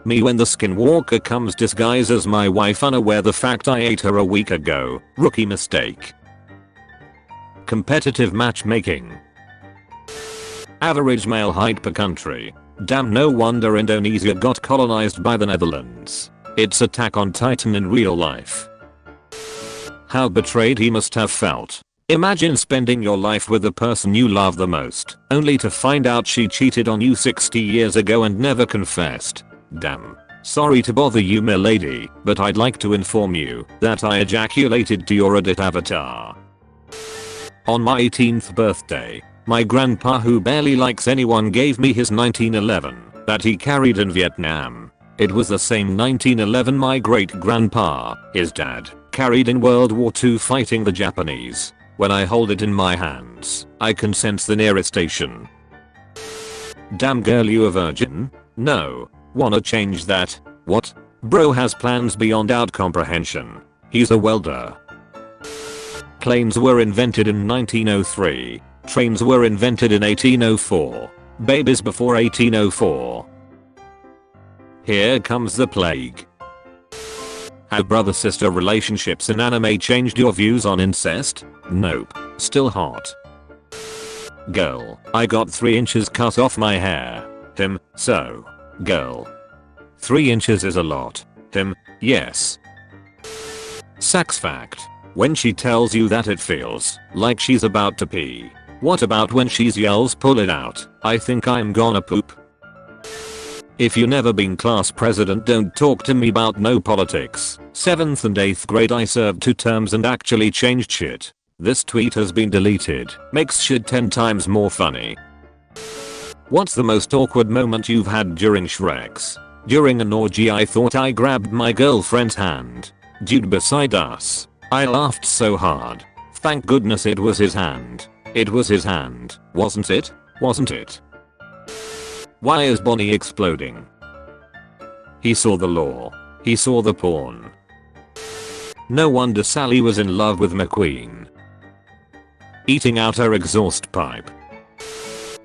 S1: Me when the skinwalker comes disguised as my wife unaware the fact I ate her a week ago. Rookie mistake. Competitive matchmaking. Average male height per country. Damn, no wonder Indonesia got colonized by the Netherlands. It's Attack on Titan in real life. How betrayed he must have felt. Imagine spending your life with the person you love the most, only to find out she cheated on you 60 years ago and never confessed. Damn. Sorry to bother you, milady, but I'd like to inform you that I ejaculated to your Reddit avatar. On my 18th birthday, my grandpa, who barely likes anyone, gave me his 1911 that he carried in Vietnam. It was the same 1911 my great-grandpa, his dad, carried in World War II fighting the Japanese. When I hold it in my hands, I can sense the near station. Damn girl, you a virgin? No. Wanna change that? What? Bro has plans beyond out comprehension. He's a welder. Planes were invented in 1903. Trains were invented in 1804. Babies before 1804. Here comes the plague. Have brother-sister relationships in anime changed your views on incest? Nope. Still hot. Girl, I got 3 inches cut off my hair. Him, so. Girl. 3 inches is a lot. Him, yes. Sax fact. When she tells you that it feels like she's about to pee. What about when she yells pull it out, I think I'm gonna poop? If you never been class president, don't talk to me about no politics. 7th and 8th grade I served 2 terms and actually changed shit. This tweet has been deleted. Makes shit 10 times more funny. What's the most awkward moment you've had during Shreks? During an orgy I thought I grabbed my girlfriend's hand. Dude beside us. I laughed so hard. Thank goodness it was his hand. It was his hand, wasn't it? Wasn't it? Why is Bonnie exploding? He saw the law. He saw the porn. No wonder Sally was in love with McQueen. Eating out her exhaust pipe.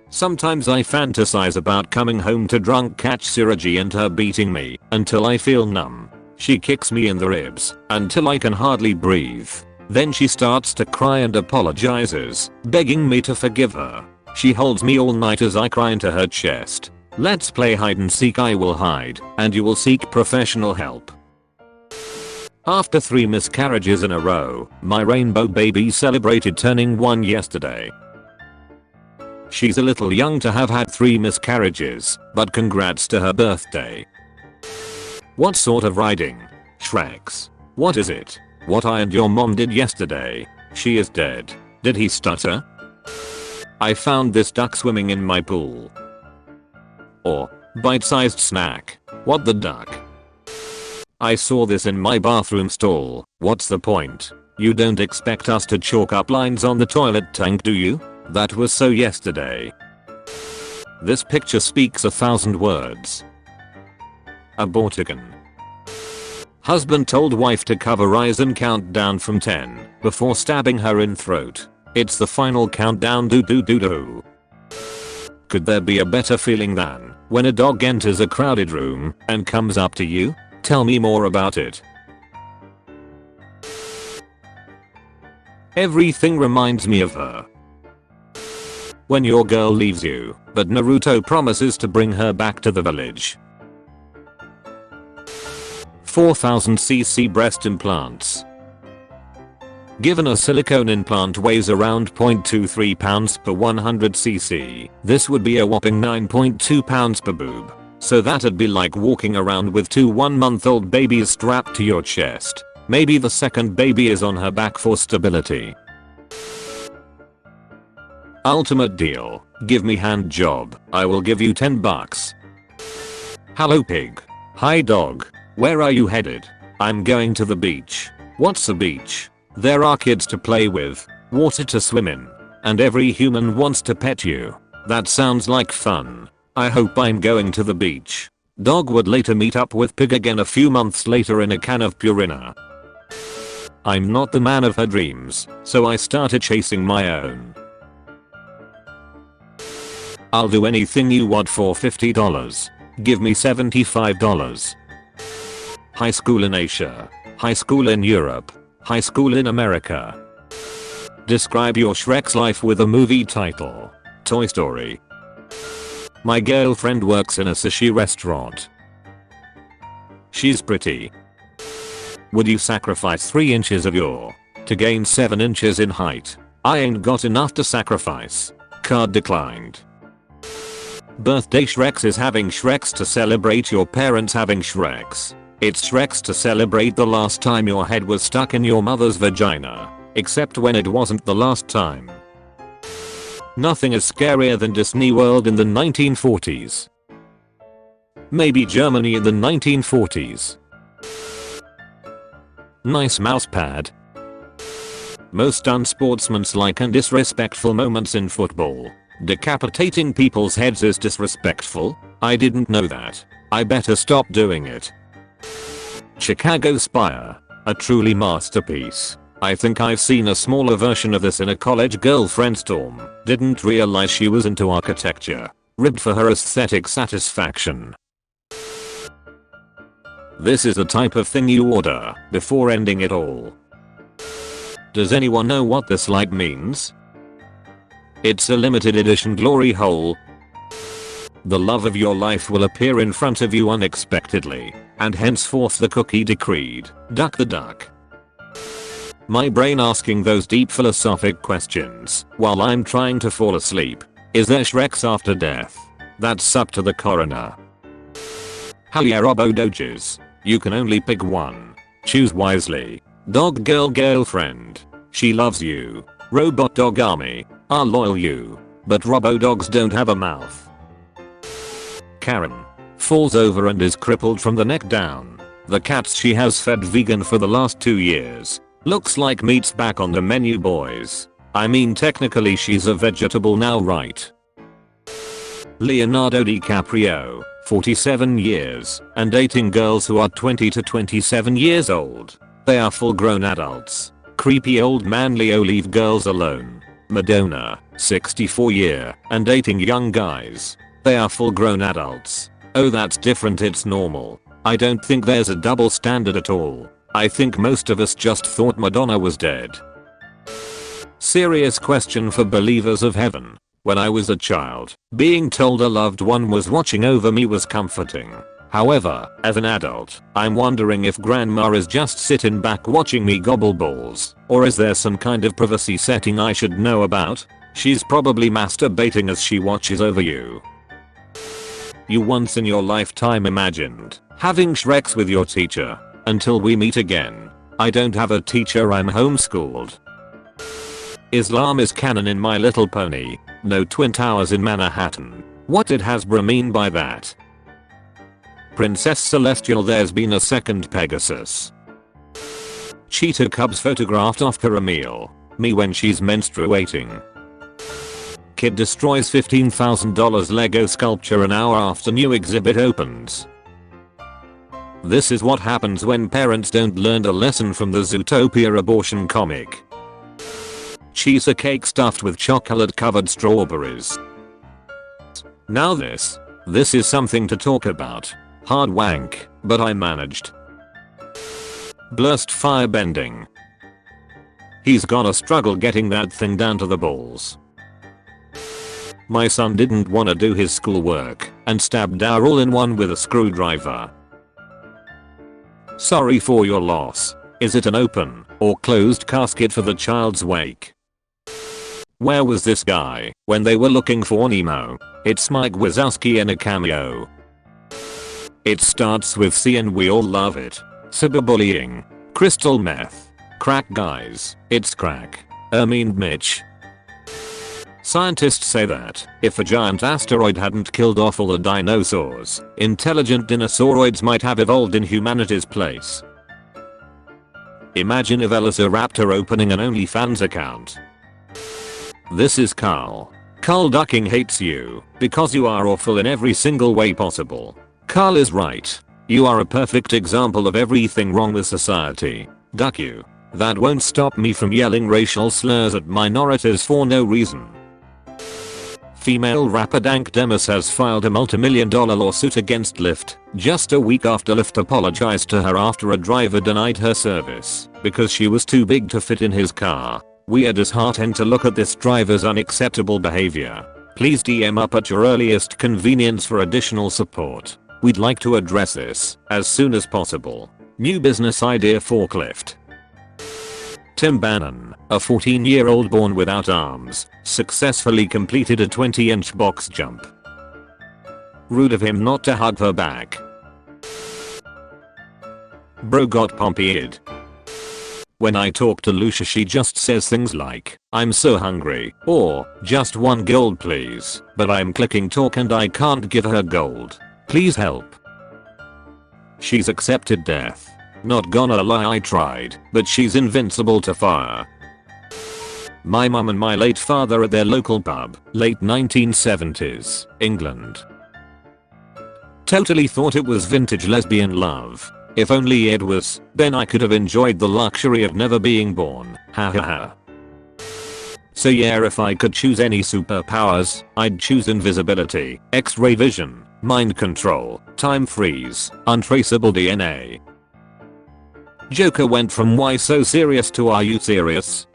S1: Sometimes I fantasize about coming home to drunk catch Siraji and her beating me until I feel numb. She kicks me in the ribs until I can hardly breathe. Then she starts to cry and apologizes, begging me to forgive her. She holds me all night as I cry into her chest. Let's play hide and seek. I will hide and you will seek professional help. After 3 miscarriages in a row, my rainbow baby celebrated turning 1 yesterday. She's a little young to have had 3 miscarriages, but congrats to her birthday. What sort of riding? Shreks. What is it? What I and your mom did yesterday. She is dead. Did he stutter? I found this duck swimming in my pool. Or, bite-sized snack. What the duck? I saw this in my bathroom stall. What's the point? You don't expect us to chalk up lines on the toilet tank, do you? That was so yesterday. This picture speaks 1,000 words. Abortigan. Husband told wife to cover eyes and count down from 10 before stabbing her in throat. It's the final countdown. Do do do do. Could there be a better feeling than when a dog enters a crowded room and comes up to you? Tell me more about it. Everything reminds me of her. When your girl leaves you, but Naruto promises to bring her back to the village. 4000cc breast implants. Given a silicone implant weighs around 0.23 pounds per 100cc, this would be a whopping 9.2 pounds per boob. So that'd be like walking around with 2 1-month-old babies strapped to your chest. Maybe the second baby is on her back for stability. Ultimate deal. Give me hand job. I will give you 10 bucks. Hello pig. Hi dog. Where are you headed? I'm going to the beach. What's a beach? There are kids to play with, water to swim in, and every human wants to pet you. That sounds like fun. I hope I'm going to the beach. Dog would later meet up with pig again a few months later in a can of Purina. I'm not the man of her dreams, so I started chasing my own. I'll do anything you want for $50. Give me $75. High school in Asia. High school in Europe. High school in America. Describe your Shrek's life with a movie title. Toy Story. My girlfriend works in a sushi restaurant. She's pretty. Would you sacrifice 3 inches of your to gain 7 inches in height? I ain't got enough to sacrifice. Card declined. Birthday Shreks is having Shreks to celebrate your parents having Shreks. It's Shreks to celebrate the last time your head was stuck in your mother's vagina. Except when it wasn't the last time. Nothing is scarier than Disney World in the 1940s. Maybe Germany in the 1940s. Nice mousepad. Most unsportsmanlike and disrespectful moments in football. Decapitating people's heads is disrespectful? I didn't know that. I better stop doing it. Chicago Spire. A truly masterpiece. I think I've seen a smaller version of this in a college girlfriend's dorm. Didn't realize she was into architecture. Ribbed for her aesthetic satisfaction. This is the type of thing you order before ending it all. Does anyone know what this light means? It's a limited edition glory hole. The love of your life will appear in front of you unexpectedly, and henceforth the cookie decreed, duck the duck. My brain asking those deep philosophic questions while I'm trying to fall asleep. Is there Shreks after death? That's up to the coroner. Hell yeah, Robo Doges. You can only pick one. Choose wisely. Dog girl girlfriend. She loves you. Robot dog army. Are loyal you. But Robo dogs don't have a mouth. Karen. Falls over and is crippled from the neck down. The cats she has fed vegan for the last 2 years. Looks like meat's back on the menu, boys. I mean, technically she's a vegetable now, right? Leonardo DiCaprio, 47 years, and dating girls who are 20 to 27 years old. They are full grown adults. Creepy old man Leo, leave girls alone. Madonna, 64 year, and dating young guys. They are full grown adults. Oh, that's different, it's normal. I don't think there's a double standard at all. I think most of us just thought Madonna was dead. Serious question for believers of heaven. When I was a child, being told a loved one was watching over me was comforting. However, as an adult, I'm wondering if grandma is just sitting back watching me gobble balls, or is there some kind of privacy setting I should know about? She's probably masturbating as she watches over you. You once in your lifetime imagined having Shreks with your teacher. Until we meet again. I don't have a teacher, I'm homeschooled. Islam is canon in My Little Pony. No Twin Towers in Manhattan. What did Hasbro mean by that? Princess Celestial, there's been a second Pegasus. Cheetah cubs photographed after a meal. Me when she's menstruating. Kid destroys $15,000 Lego sculpture an hour after new exhibit opens. This is what happens when parents don't learn a lesson from the Zootopia abortion comic. Cheese cake stuffed with chocolate covered strawberries. Now this is something to talk about. Hard wank, but I managed. Blurst firebending. He's gonna struggle getting that thing down to the balls. My son didn't wanna do his schoolwork and stabbed our all-in-one with a screwdriver. Sorry for your loss. Is it an open or closed casket for the child's wake? Where was this guy when they were looking for Nemo? It's Mike Wazowski in a cameo. It starts with C and we all love it. Cyberbullying. Crystal meth. Crack, guys. It's crack. Mitch. Scientists say that if a giant asteroid hadn't killed off all the dinosaurs, intelligent dinosauroids might have evolved in humanity's place. Imagine a velociraptor opening an OnlyFans account. This is Carl. Carl Ducking hates you because you are awful in every single way possible. Carl is right. You are a perfect example of everything wrong with society. Duck you. That won't stop me from yelling racial slurs at minorities for no reason. Female rapper Dank Demis has filed a multi-million-dollar lawsuit against Lyft just a week after Lyft apologized to her after a driver denied her service because she was too big to fit in his car. Weird as heart end to look at this driver's unacceptable behavior. Please DM up at your earliest convenience for additional support. We'd like to address this as soon as possible. New business idea: forklift. Tim Bannon, a 14-year-old born without arms, successfully completed a 20-inch box jump. Rude of him not to hug her back. Bro got Pompeyed. When I talk to Lucia, she just says things like, "I'm so hungry," or "just one gold please," but I'm clicking talk and I can't give her gold. Please help. She's accepted death. Not gonna lie, I tried, but she's invincible to fire. My mum and my late father at their local pub, late 1970s, England. Totally thought it was vintage lesbian love. If only it was, then I could have enjoyed the luxury of never being born. Ha ha ha. So yeah, if I could choose any superpowers, I'd choose invisibility, X-ray vision, mind control, time freeze, untraceable DNA. Joker went from "why so serious" to "are you serious?"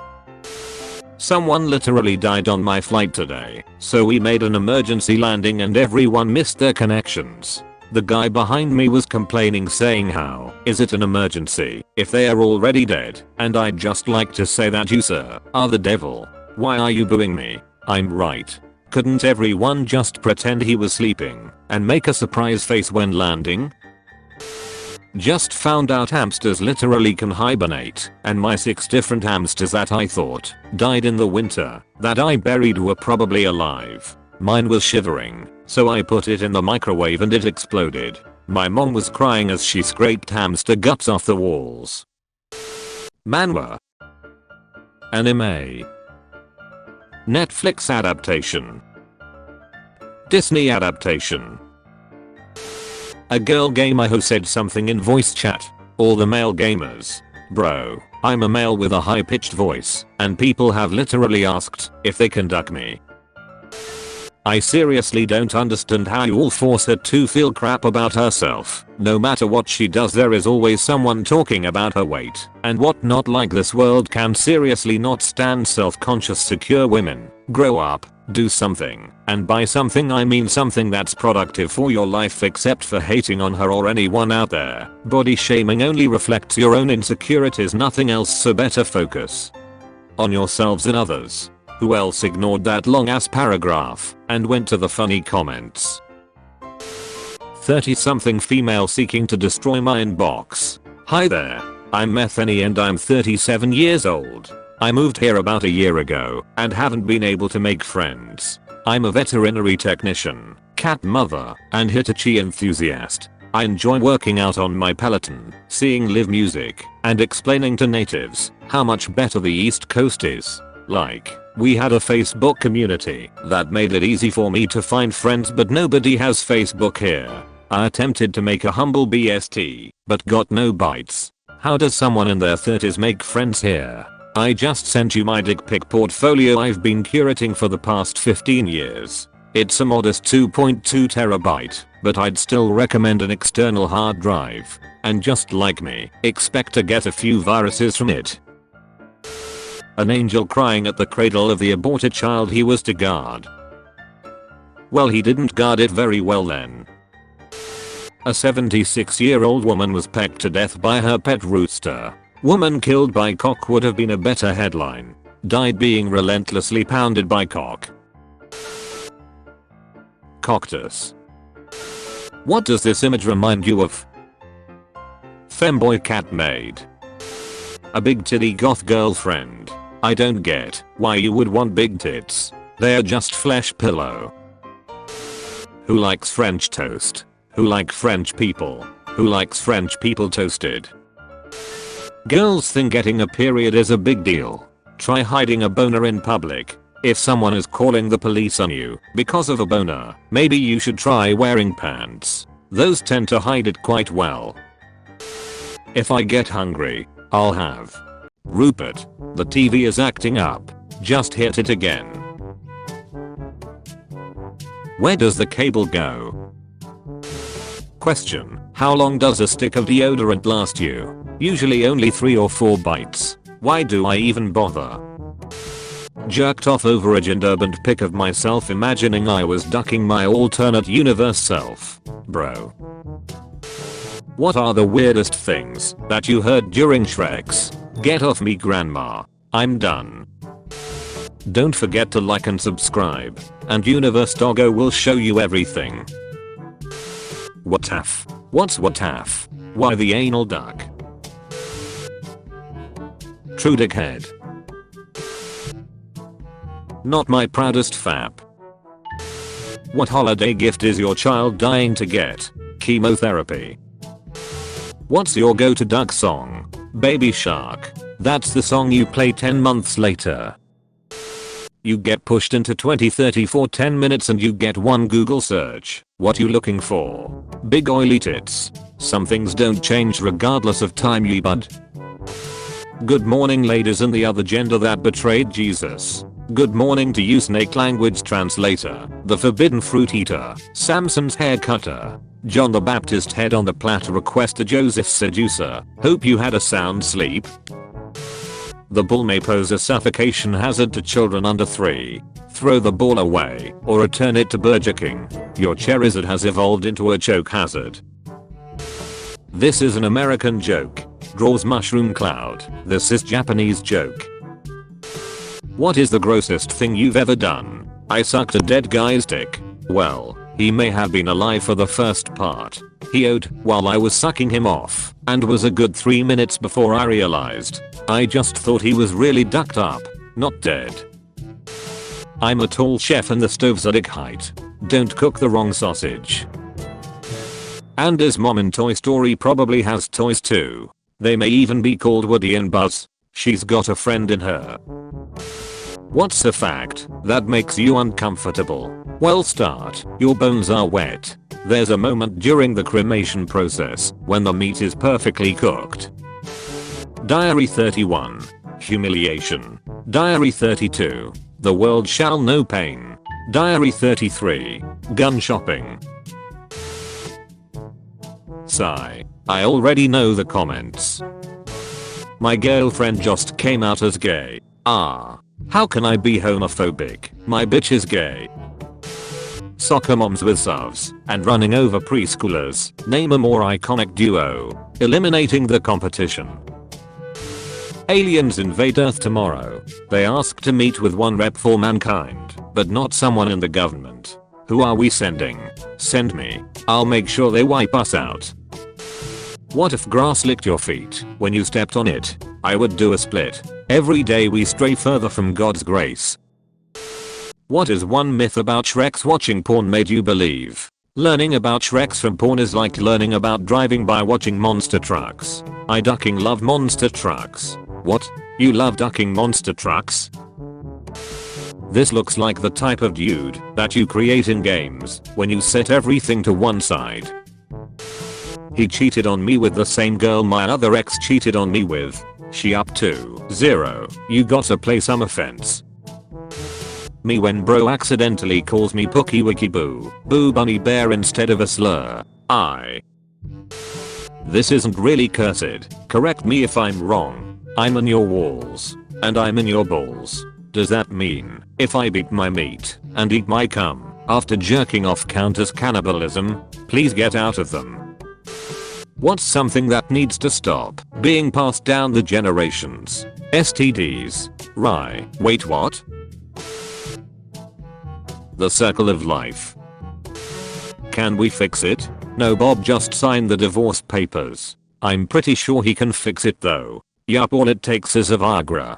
S1: Someone literally died on my flight today, so we made an emergency landing and everyone missed their connections. The guy behind me was complaining, saying how is it an emergency if they are already dead, and I'd just like to say that you, sir, are the devil. Why are you booing me? I'm right. Couldn't everyone just pretend he was sleeping and make a surprise face when landing? Just found out hamsters literally can hibernate, and my 6 different hamsters that I thought died in the winter that I buried were probably alive. Mine was shivering, so I put it in the microwave and it exploded. My mom was crying as she scraped hamster guts off the walls. Manhwa. Anime. Netflix adaptation. Disney adaptation. A girl gamer who said something in voice chat. All the male gamers. Bro, I'm a male with a high-pitched voice, and people have literally asked if they can duck me. I seriously don't understand how you all force her to feel crap about herself. No matter what she does, there is always someone talking about her weight and whatnot. Like, this world can seriously not stand self-conscious secure women. Grow up, do something, and by something I mean something that's productive for your life, except for hating on her or anyone out there. Body shaming only reflects your own insecurities, nothing else, so better focus on yourselves and others. Who else ignored that long ass paragraph and went to the funny comments? 30-something female seeking to destroy my inbox. Hi there, I'm Memellion and I'm 37 years old. I moved here about a year ago and haven't been able to make friends. I'm a veterinary technician, cat mother, and Hitachi enthusiast. I enjoy working out on my Peloton, seeing live music, and explaining to natives how much better the East Coast is. Like, we had a Facebook community that made it easy for me to find friends, but nobody has Facebook here. I attempted to make a humble BST, but got no bites. How does someone in their 30s make friends here? I just sent you my dick pic portfolio I've been curating for the past 15 years. It's a modest 2.2 terabyte, but I'd still recommend an external hard drive. And just like me, expect to get a few viruses from it. An angel crying at the cradle of the aborted child he was to guard. Well, he didn't guard it very well then. A 76-year-old woman was pecked to death by her pet rooster. Woman killed by cock would have been a better headline. Died being relentlessly pounded by cock. Cactus. What does this image remind you of? Femboy cat maid. A big titty goth girlfriend. I don't get why you would want big tits. They're just flesh pillow. Who likes French toast? Who like French people? Who likes French people toasted? Girls think getting a period is a big deal. Try hiding a boner in public. If someone is calling the police on you because of a boner, maybe you should try wearing pants. Those tend to hide it quite well. If I get hungry, I'll have. Rupert, the TV is acting up. Just hit it again. Where does the cable go? Question. How long does a stick of deodorant last you? Usually only 3 or 4 bites. Why do I even bother? Jerked off over a gender-bent pic of myself imagining I was ducking my alternate universe self. Bro. What are the weirdest things that you heard during Shrek's? Get off me, grandma. I'm done. Don't forget to like and subscribe, and Universe Doggo will show you everything. WTF? What's WTF? Why the anal duck? True dickhead. Not my proudest fap. What holiday gift is your child dying to get? Chemotherapy. What's your go-to duck song? Baby Shark. That's the song you play 10 months later. You get pushed into 2030 for 10 minutes and you get one Google search. What you looking for? Big oily tits. Some things don't change regardless of time, ye bud. Good morning, ladies and the other gender that betrayed Jesus. Good morning to you, snake language translator, the forbidden fruit eater, Samson's hair cutter, John the Baptist head on the platter requester, Joseph seducer. Hope you had a sound sleep. The bull may pose a suffocation hazard to children under 3. Throw the ball away or return it to Burger King. Your Charizard has evolved into a choke hazard. This is an American joke. Draws mushroom cloud. This is Japanese joke. What is the grossest thing you've ever done? I sucked a dead guy's dick. Well, he may have been alive for the first part. He owed while I was sucking him off and was a good 3 minutes before I realized. I just thought he was really ducked up, not dead. I'm a tall chef and the stove's a dick height. Don't cook the wrong sausage. And his mom in Toy Story probably has toys too. They may even be called Woody and Buzz. She's got a friend in her. What's a fact that makes you uncomfortable? Well, start. Your bones are wet. There's a moment during the cremation process when the meat is perfectly cooked. Diary 31. Humiliation. Diary 32. The world shall know pain. Diary 33. Gun shopping. Sigh. I already know the comments. My girlfriend just came out as gay. Ah. How can I be homophobic? My bitch is gay. Soccer moms with subs and running over preschoolers. Name a more iconic duo. Eliminating the competition. Aliens invade Earth tomorrow. They ask to meet with one rep for mankind, but not someone in the government. Who are we sending? Send me. I'll make sure they wipe us out. What if grass licked your feet when you stepped on it? I would do a split. Every day we stray further from God's grace. What is one myth about Shreks watching porn made you believe? Learning about Shreks from porn is like learning about driving by watching monster trucks. I ducking love monster trucks. What? You love ducking monster trucks? This looks like the type of dude that you create in games when you set everything to one side. He cheated on me with the same girl my other ex cheated on me with. She up to 0. You gotta play some offense. Me when bro accidentally calls me Pookie Wiki Boo. Boo Bunny Bear instead of a slur. This isn't really cursed. Correct me if I'm wrong. I'm in your walls. And I'm in your balls. Does that mean if I beat my meat and eat my cum after jerking off count as cannibalism? Please get out of them. What's something that needs to stop being passed down the generations? STDs. Right. Wait, what? The circle of life. Can we fix it? No, Bob just signed the divorce papers. I'm pretty sure he can fix it though. Yup, all it takes is a Viagra.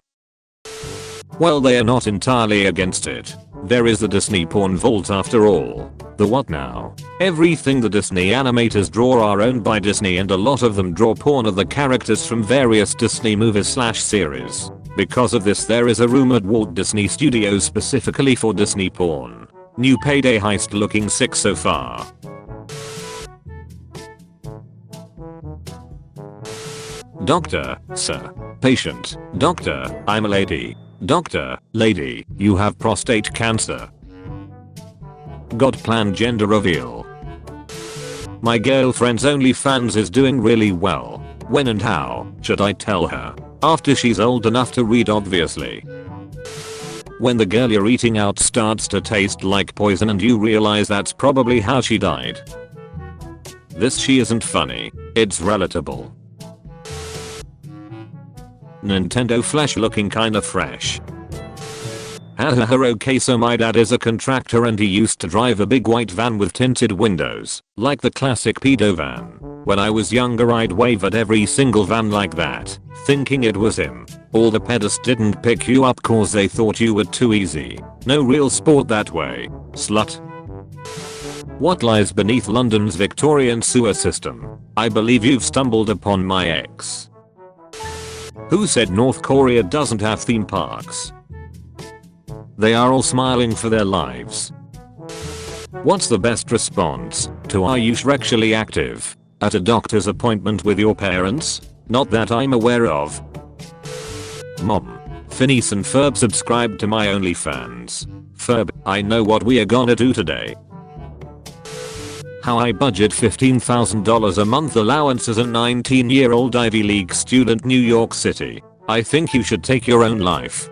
S1: Well, they are not entirely against it. There is the Disney porn vault after all. The what now? Everything the Disney animators draw are owned by Disney, and a lot of them draw porn of the characters from various Disney movies/series. Because of this, there is a rumored Walt Disney Studios specifically for Disney porn. New Payday heist looking sick so far. Doctor, sir. Patient. Doctor, I'm a lady. Doctor, lady, you have prostate cancer. God planned gender reveal. My girlfriend's OnlyFans is doing really well. When and how should I tell her? After she's old enough to read, obviously. When the girl you're eating out starts to taste like poison and you realize that's probably how she died. She isn't funny. It's relatable. Nintendo Flash looking kinda fresh. Hahaha, okay, so my dad is a contractor and he used to drive a big white van with tinted windows, like the classic pedo van. When I was younger I'd wave at every single van like that, thinking it was him. All the pedest didn't pick you up cause they thought you were too easy. No real sport that way. Slut. What lies beneath London's Victorian sewer system? I believe you've stumbled upon my ex. Who said North Korea doesn't have theme parks? They are all smiling for their lives. What's the best response to "Are you sexually active?" at a doctor's appointment with your parents? Not that I'm aware of. Mom. Phineas and Ferb subscribe to my OnlyFans. Ferb, I know what we are gonna do today. How I budget $15,000 a month allowance as a 19-year-old Ivy League student, New York City. I think you should take your own life.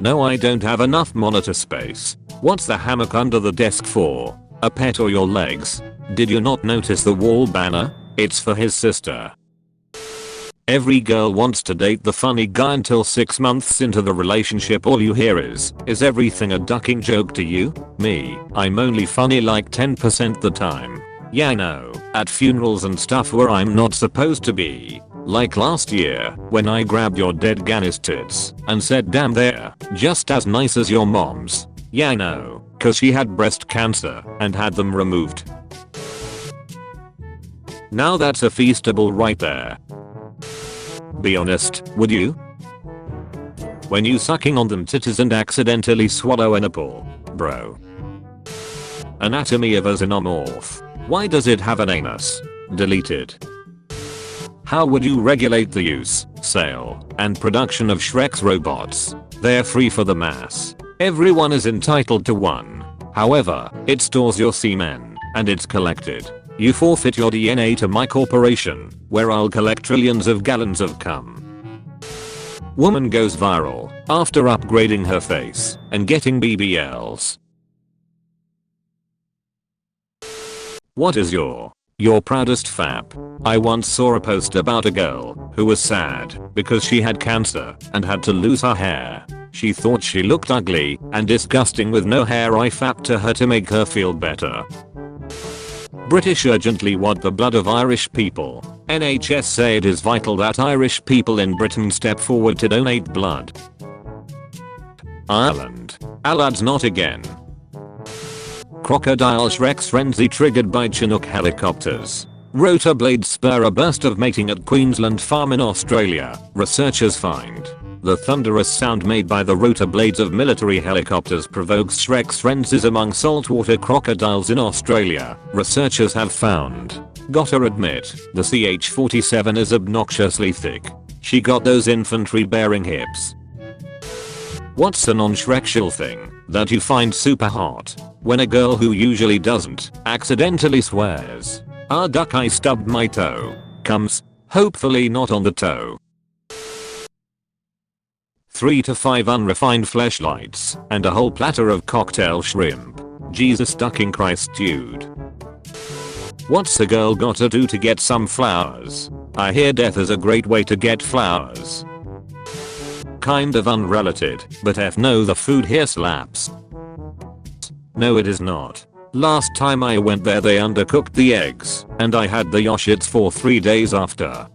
S1: No, I don't have enough monitor space. What's the hammock under the desk for? A pet or your legs? Did you not notice the wall banner? It's for his sister. Every girl wants to date the funny guy until 6 months into the relationship all you hear is everything a ducking joke to you? Me, I'm only funny like 10% the time. Yeah, I know, at funerals and stuff where I'm not supposed to be. Like last year, when I grabbed your dead Gannis tits and said damn they're just as nice as your mom's. Yeah, I know, cause she had breast cancer and had them removed. Now that's a feastable right there. Be honest, would you? When you sucking on them titties and accidentally swallow a nipple, bro. Anatomy of a xenomorph. Why does it have an anus? Deleted. How would you regulate the use, sale, and production of Shrek's robots? They're free for the mass. Everyone is entitled to one. However, it stores your semen, and it's collected. You forfeit your DNA to my corporation, where I'll collect trillions of gallons of cum. Woman goes viral after upgrading her face and getting BBLs. What is your proudest fap? I once saw a post about a girl who was sad because she had cancer and had to lose her hair. She thought she looked ugly and disgusting with no hair. I fapped to her to make her feel better. British urgently want the blood of Irish people. NHS say it is vital that Irish people in Britain step forward to donate blood. Ireland. Aladd's not again. Crocodile Shrek's frenzy triggered by Chinook helicopters. Rotor blades spur a burst of mating at Queensland farm in Australia. Researchers find the thunderous sound made by the rotor blades of military helicopters provokes Shrek's frenzies among saltwater crocodiles in Australia. Researchers have found. Gotta admit, the CH-47 is obnoxiously thick. She got those infantry bearing hips. What's a non-Shrekshal thing that you find super hot? When a girl who usually doesn't accidentally swears, "Ah duck, I stubbed my toe," comes, hopefully not on the toe. 3 to 5 unrefined fleshlights and a whole platter of cocktail shrimp. Jesus ducking Christ dude. What's a girl gotta do to get some flowers? I hear death is a great way to get flowers. Kind of unrelated, but F no, the food here slaps. No, it is not. Last time I went there they undercooked the eggs and I had the yoshits for 3 days after.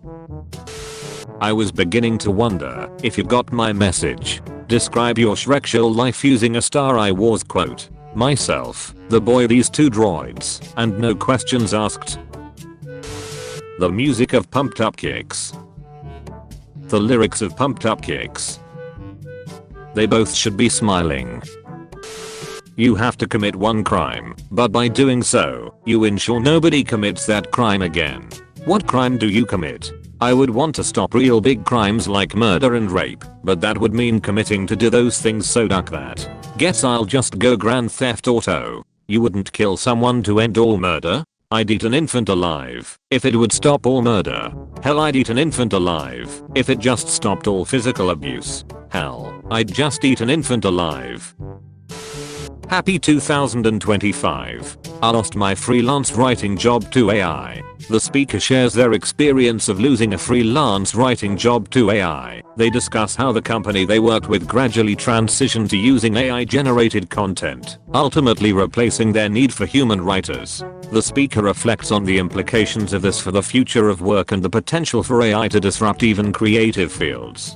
S1: I was beginning to wonder if you got my message. Describe your Shrekshal life using a Star Wars quote. Myself, the boy, these 2 droids, and no questions asked. The music of Pumped Up Kicks. The lyrics of Pumped Up Kicks. They both should be smiling. You have to commit one crime, but by doing so, you ensure nobody commits that crime again. What crime do you commit? I would want to stop real big crimes like murder and rape, but that would mean committing to do those things, so duck that. Guess I'll just go Grand Theft Auto. You wouldn't kill someone to end all murder? I'd eat an infant alive if it would stop all murder. Hell, I'd eat an infant alive if it just stopped all physical abuse. Hell, I'd just eat an infant alive. Happy 2025. I lost my freelance writing job to AI. The speaker shares their experience of losing a freelance writing job to AI. They discuss how the company they worked with gradually transitioned to using AI generated content, ultimately replacing their need for human writers. The speaker reflects on the implications of this for the future of work and the potential for AI to disrupt even creative fields.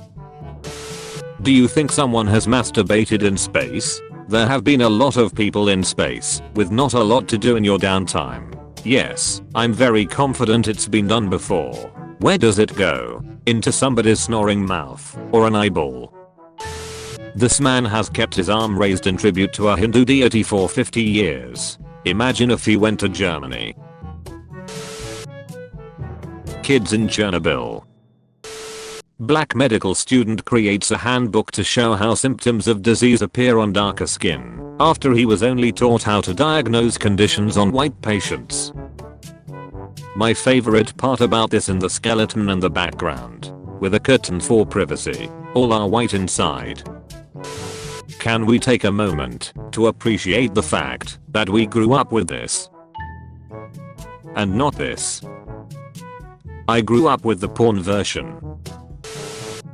S1: Do you think someone has masturbated in space? There have been a lot of people in space with not a lot to do in your downtime. Yes, I'm very confident it's been done before. Where does it go? Into somebody's snoring mouth or an eyeball? This man has kept his arm raised in tribute to a Hindu deity for 50 years. Imagine if he went to Germany. Kids in Chernobyl. Black medical student creates a handbook to show how symptoms of disease appear on darker skin after he was only taught how to diagnose conditions on white patients. My favorite part about this in the skeleton and the background, with a curtain for privacy, all are white inside. Can we take a moment to appreciate the fact that we grew up with this? And not this. I grew up with the porn version.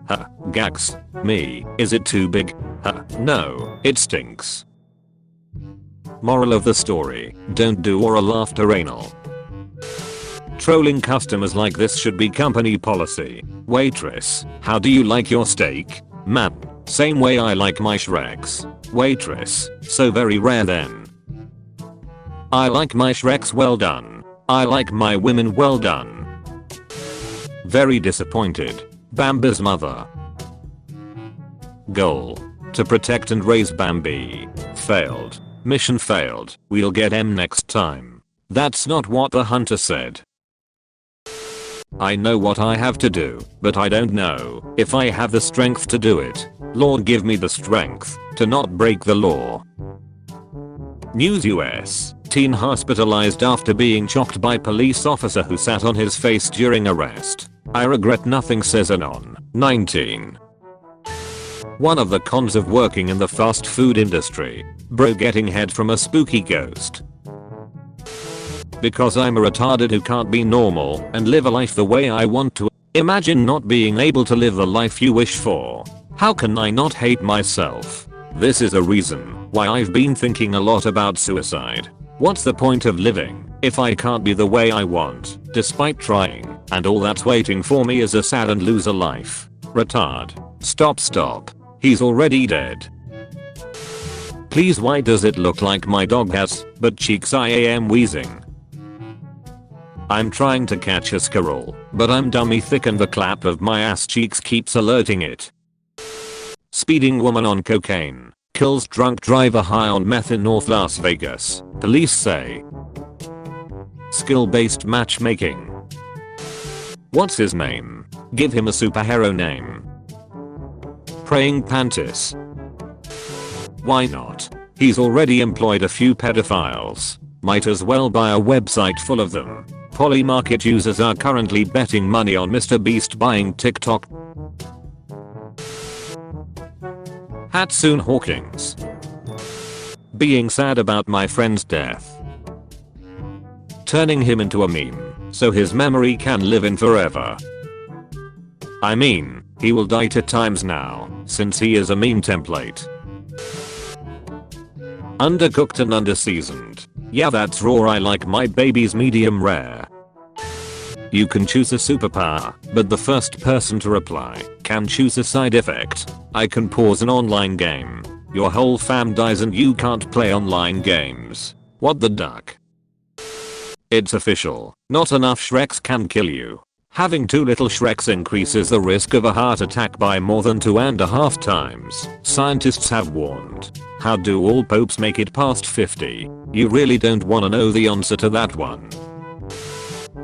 S1: Huh, gags. Me, is it too big? Huh, no, it stinks. Moral of the story, don't do oral after anal. Trolling customers like this should be company policy. Waitress, how do you like your steak? Ma'am, same way I like my Shreks. Waitress, so very rare then. I like my Shreks well done. I like my women well done. Very disappointed. Bambi's mother. Goal. To protect and raise Bambi. Failed. Mission failed. We'll get M next time. That's not what the hunter said. I know what I have to do, but I don't know if I have the strength to do it. Lord, give me the strength to not break the law. News US. Teen hospitalized after being chopped by police officer who sat on his face during arrest. I regret nothing, says Anon. 19. One of the cons of working in the fast food industry. Bro getting head from a spooky ghost. Because I'm a retarded who can't be normal and live a life the way I want to. Imagine not being able to live the life you wish for. How can I not hate myself? This is a reason why I've been thinking a lot about suicide. What's the point of living if I can't be the way I want, despite trying, and all that's waiting for me is a sad and loser life? Retard. Stop. He's already dead. Please, why does it look like my dog has butt cheeks? I am wheezing. I'm trying to catch a squirrel, but I'm dummy thick and the clap of my ass cheeks keeps alerting it. Speeding woman on cocaine. Kills drunk driver high on meth in North Las Vegas. Police say. Skill-based matchmaking. What's his name? Give him a superhero name. Praying Pantis. Why not? He's already employed a few pedophiles. Might as well buy a website full of them. Polymarket users are currently betting money on Mr. Beast buying TikTok. Hatsune Hawkins. Being sad about my friend's death. Turning him into a meme so his memory can live in forever. I mean, he will die 2 times now since he is a meme template. Undercooked and underseasoned. Yeah, that's raw. I like my babies medium rare. You can choose a superpower, but the first person to reply can choose a side effect. I can pause an online game. Your whole fam dies and you can't play online games. What the duck? It's official. Not enough Shreks can kill you. Having too little Shreks increases the risk of a heart attack by more than 2.5 times. Scientists have warned. How do all popes make it past 50? You really don't wanna know the answer to that one.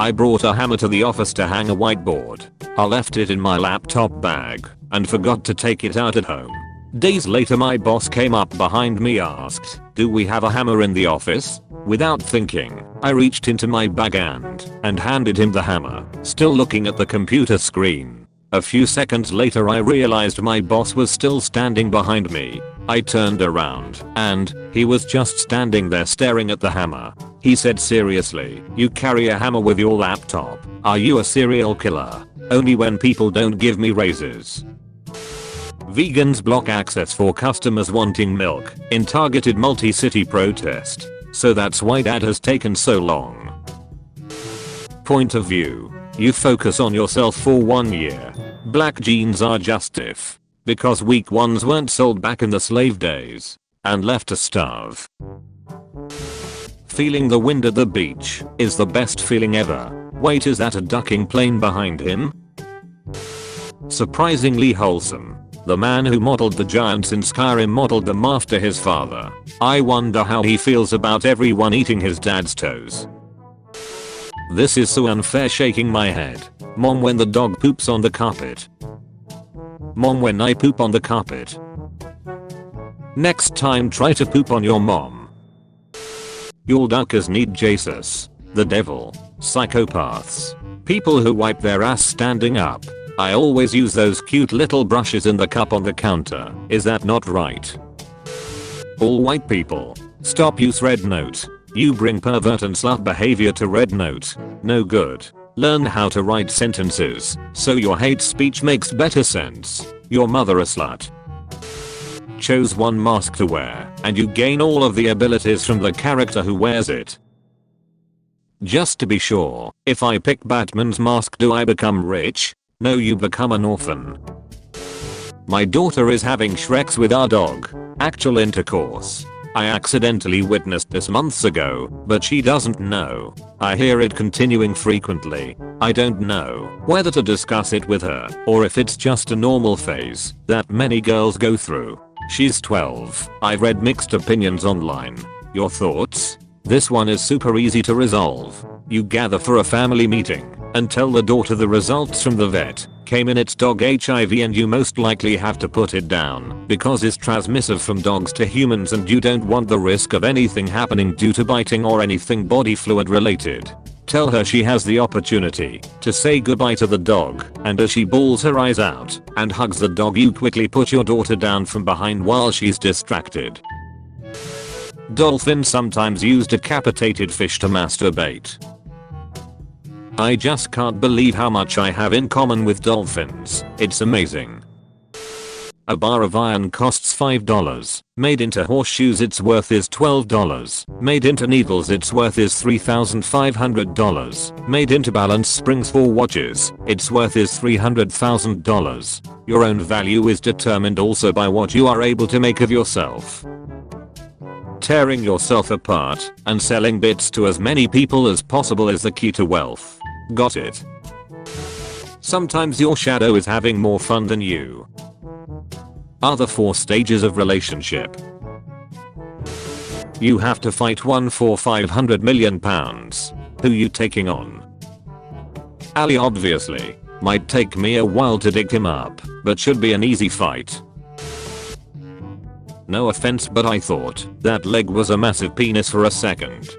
S1: I brought a hammer to the office to hang a whiteboard. I left it in my laptop bag and forgot to take it out at home. Days later my boss came up behind me, asked, "Do we have a hammer in the office?" Without thinking, I reached into my bag and handed him the hammer, still looking at the computer screen. A few seconds later I realized my boss was still standing behind me. I turned around and he was just standing there staring at the hammer. He said, "Seriously, you carry a hammer with your laptop? Are you a serial killer? Only when people don't give me raises." Vegans block access for customers wanting milk in targeted multi-city protest. So that's why that has taken so long. Point of view. You focus on yourself for 1 year. Black jeans are just if. Because weak ones weren't sold back in the slave days. And left to starve. Feeling the wind at the beach is the best feeling ever. Wait, is that a ducking plane behind him? Surprisingly wholesome. The man who modeled the giants in Skyrim modeled them after his father. I wonder how he feels about everyone eating his dad's toes. This is so unfair, shaking my head. Mom, when the dog poops on the carpet. Mom, when I poop on the carpet. Next time try to poop on your mom. Your duckers need Jesus. The devil. Psychopaths. People who wipe their ass standing up. I always use those cute little brushes in the cup on the counter. Is that not right? All white people. Stop use Red Note. You bring pervert and slut behavior to Red Note. No good. Learn how to write sentences so your hate speech makes better sense. Your mother a slut. Chose one mask to wear and you gain all of the abilities from the character who wears it. Just to be sure, if I pick Batman's mask, do I become rich? No, you become an orphan. My daughter is having Shreks with our dog. Actual intercourse. I accidentally witnessed this months ago, but she doesn't know. I hear it continuing frequently. I don't know whether to discuss it with her or if it's just a normal phase that many girls go through. She's 12. I've read mixed opinions online. Your thoughts? This one is super easy to resolve. You gather for a family meeting and tell the daughter the results from the vet came in its dog HIV and you most likely have to put it down because it's transmissive from dogs to humans and you don't want the risk of anything happening due to biting or anything body fluid related. Tell her she has the opportunity to say goodbye to the dog, and as she bawls her eyes out and hugs the dog, you quickly put your daughter down from behind while she's distracted. Dolphins sometimes use decapitated fish to masturbate. I just can't believe how much I have in common with dolphins. It's amazing. A bar of iron costs $5. Made into horseshoes its worth is $12. Made into needles its worth is $3,500. Made into balance springs for watches, its worth is $300,000. Your own value is determined also by what you are able to make of yourself. Tearing yourself apart and selling bits to as many people as possible is the key to wealth. Got it? Sometimes your shadow is having more fun than you. Are the 4 stages of relationship. You have to fight one for £500 million. Who you taking on? Ali obviously. Might take me a while to dig him up, but should be an easy fight. No offense, but I thought that leg was a massive penis for a second.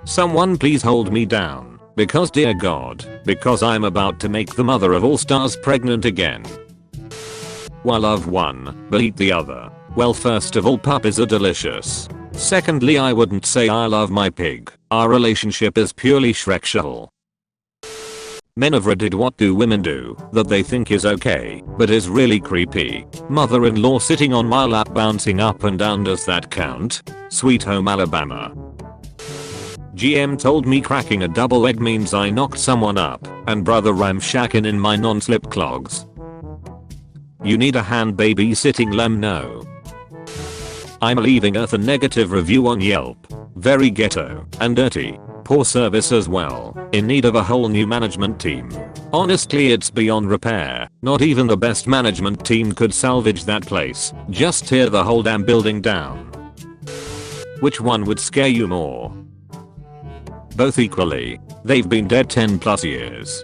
S1: Someone please hold me down, because dear God, because I'm about to make the mother of all stars pregnant again. Well, love one, but eat the other. Well, first of all, puppies are delicious. Secondly, I wouldn't say I love my pig. Our relationship is purely Shrekshal. Men have did what do women do that they think is okay, but is really creepy. Mother-in-law sitting on my lap bouncing up and down, does that count? Sweet Home Alabama. GM told me cracking a double egg means I knocked someone up, and brother ramshacking in my non-slip clogs. You need a hand babysitting lamb? No. I'm leaving Earth a negative review on Yelp. Very ghetto and dirty. Poor service as well. In need of a whole new management team. Honestly, it's beyond repair. Not even the best management team could salvage that place. Just tear the whole damn building down. Which one would scare you more? Both equally. They've been dead 10 plus years.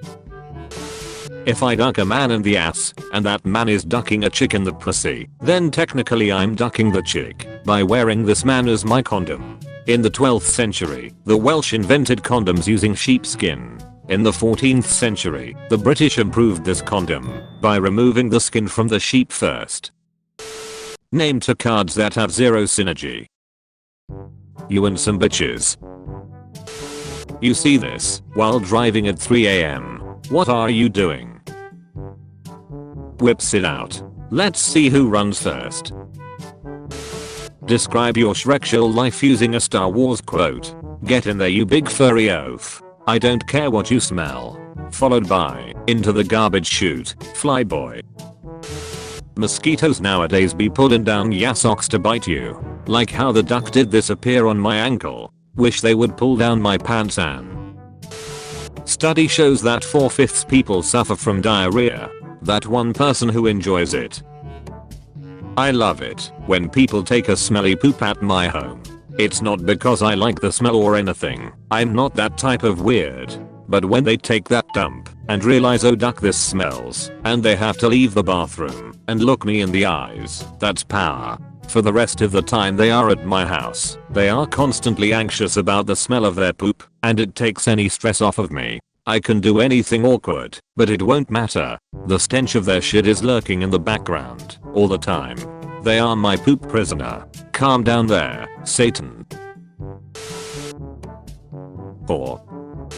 S1: If I duck a man in the ass, and that man is ducking a chick in the pussy, then technically I'm ducking the chick by wearing this man as my condom. In the 12th century, the Welsh invented condoms using sheepskin. In the 14th century, the British improved this condom by removing the skin from the sheep first. Name 2 cards that have 0 synergy. You and some bitches. You see this while driving at 3 AM. What are you doing? Whips it out. Let's see who runs first. Describe your Shrekshal life using a Star Wars quote. Get in there, you big furry oaf. I don't care what you smell. Followed by, into the garbage chute, flyboy. Mosquitoes nowadays be pulling down ya socks to bite you. Like how the duck did this appear on my ankle. Wish they would pull down my pants and. Study shows that 4/5 people suffer from diarrhea. That one person who enjoys it. I love it when people take a smelly poop at my home. It's not because I like the smell or anything. I'm not that type of weird. But when they take that dump and realize, oh duck, this smells, and they have to leave the bathroom and look me in the eyes, that's power. For the rest of the time they are at my house, they are constantly anxious about the smell of their poop, and it takes any stress off of me. I can do anything awkward, but it won't matter. The stench of their shit is lurking in the background all the time. They are my poop prisoner. Calm down there, Satan. 4.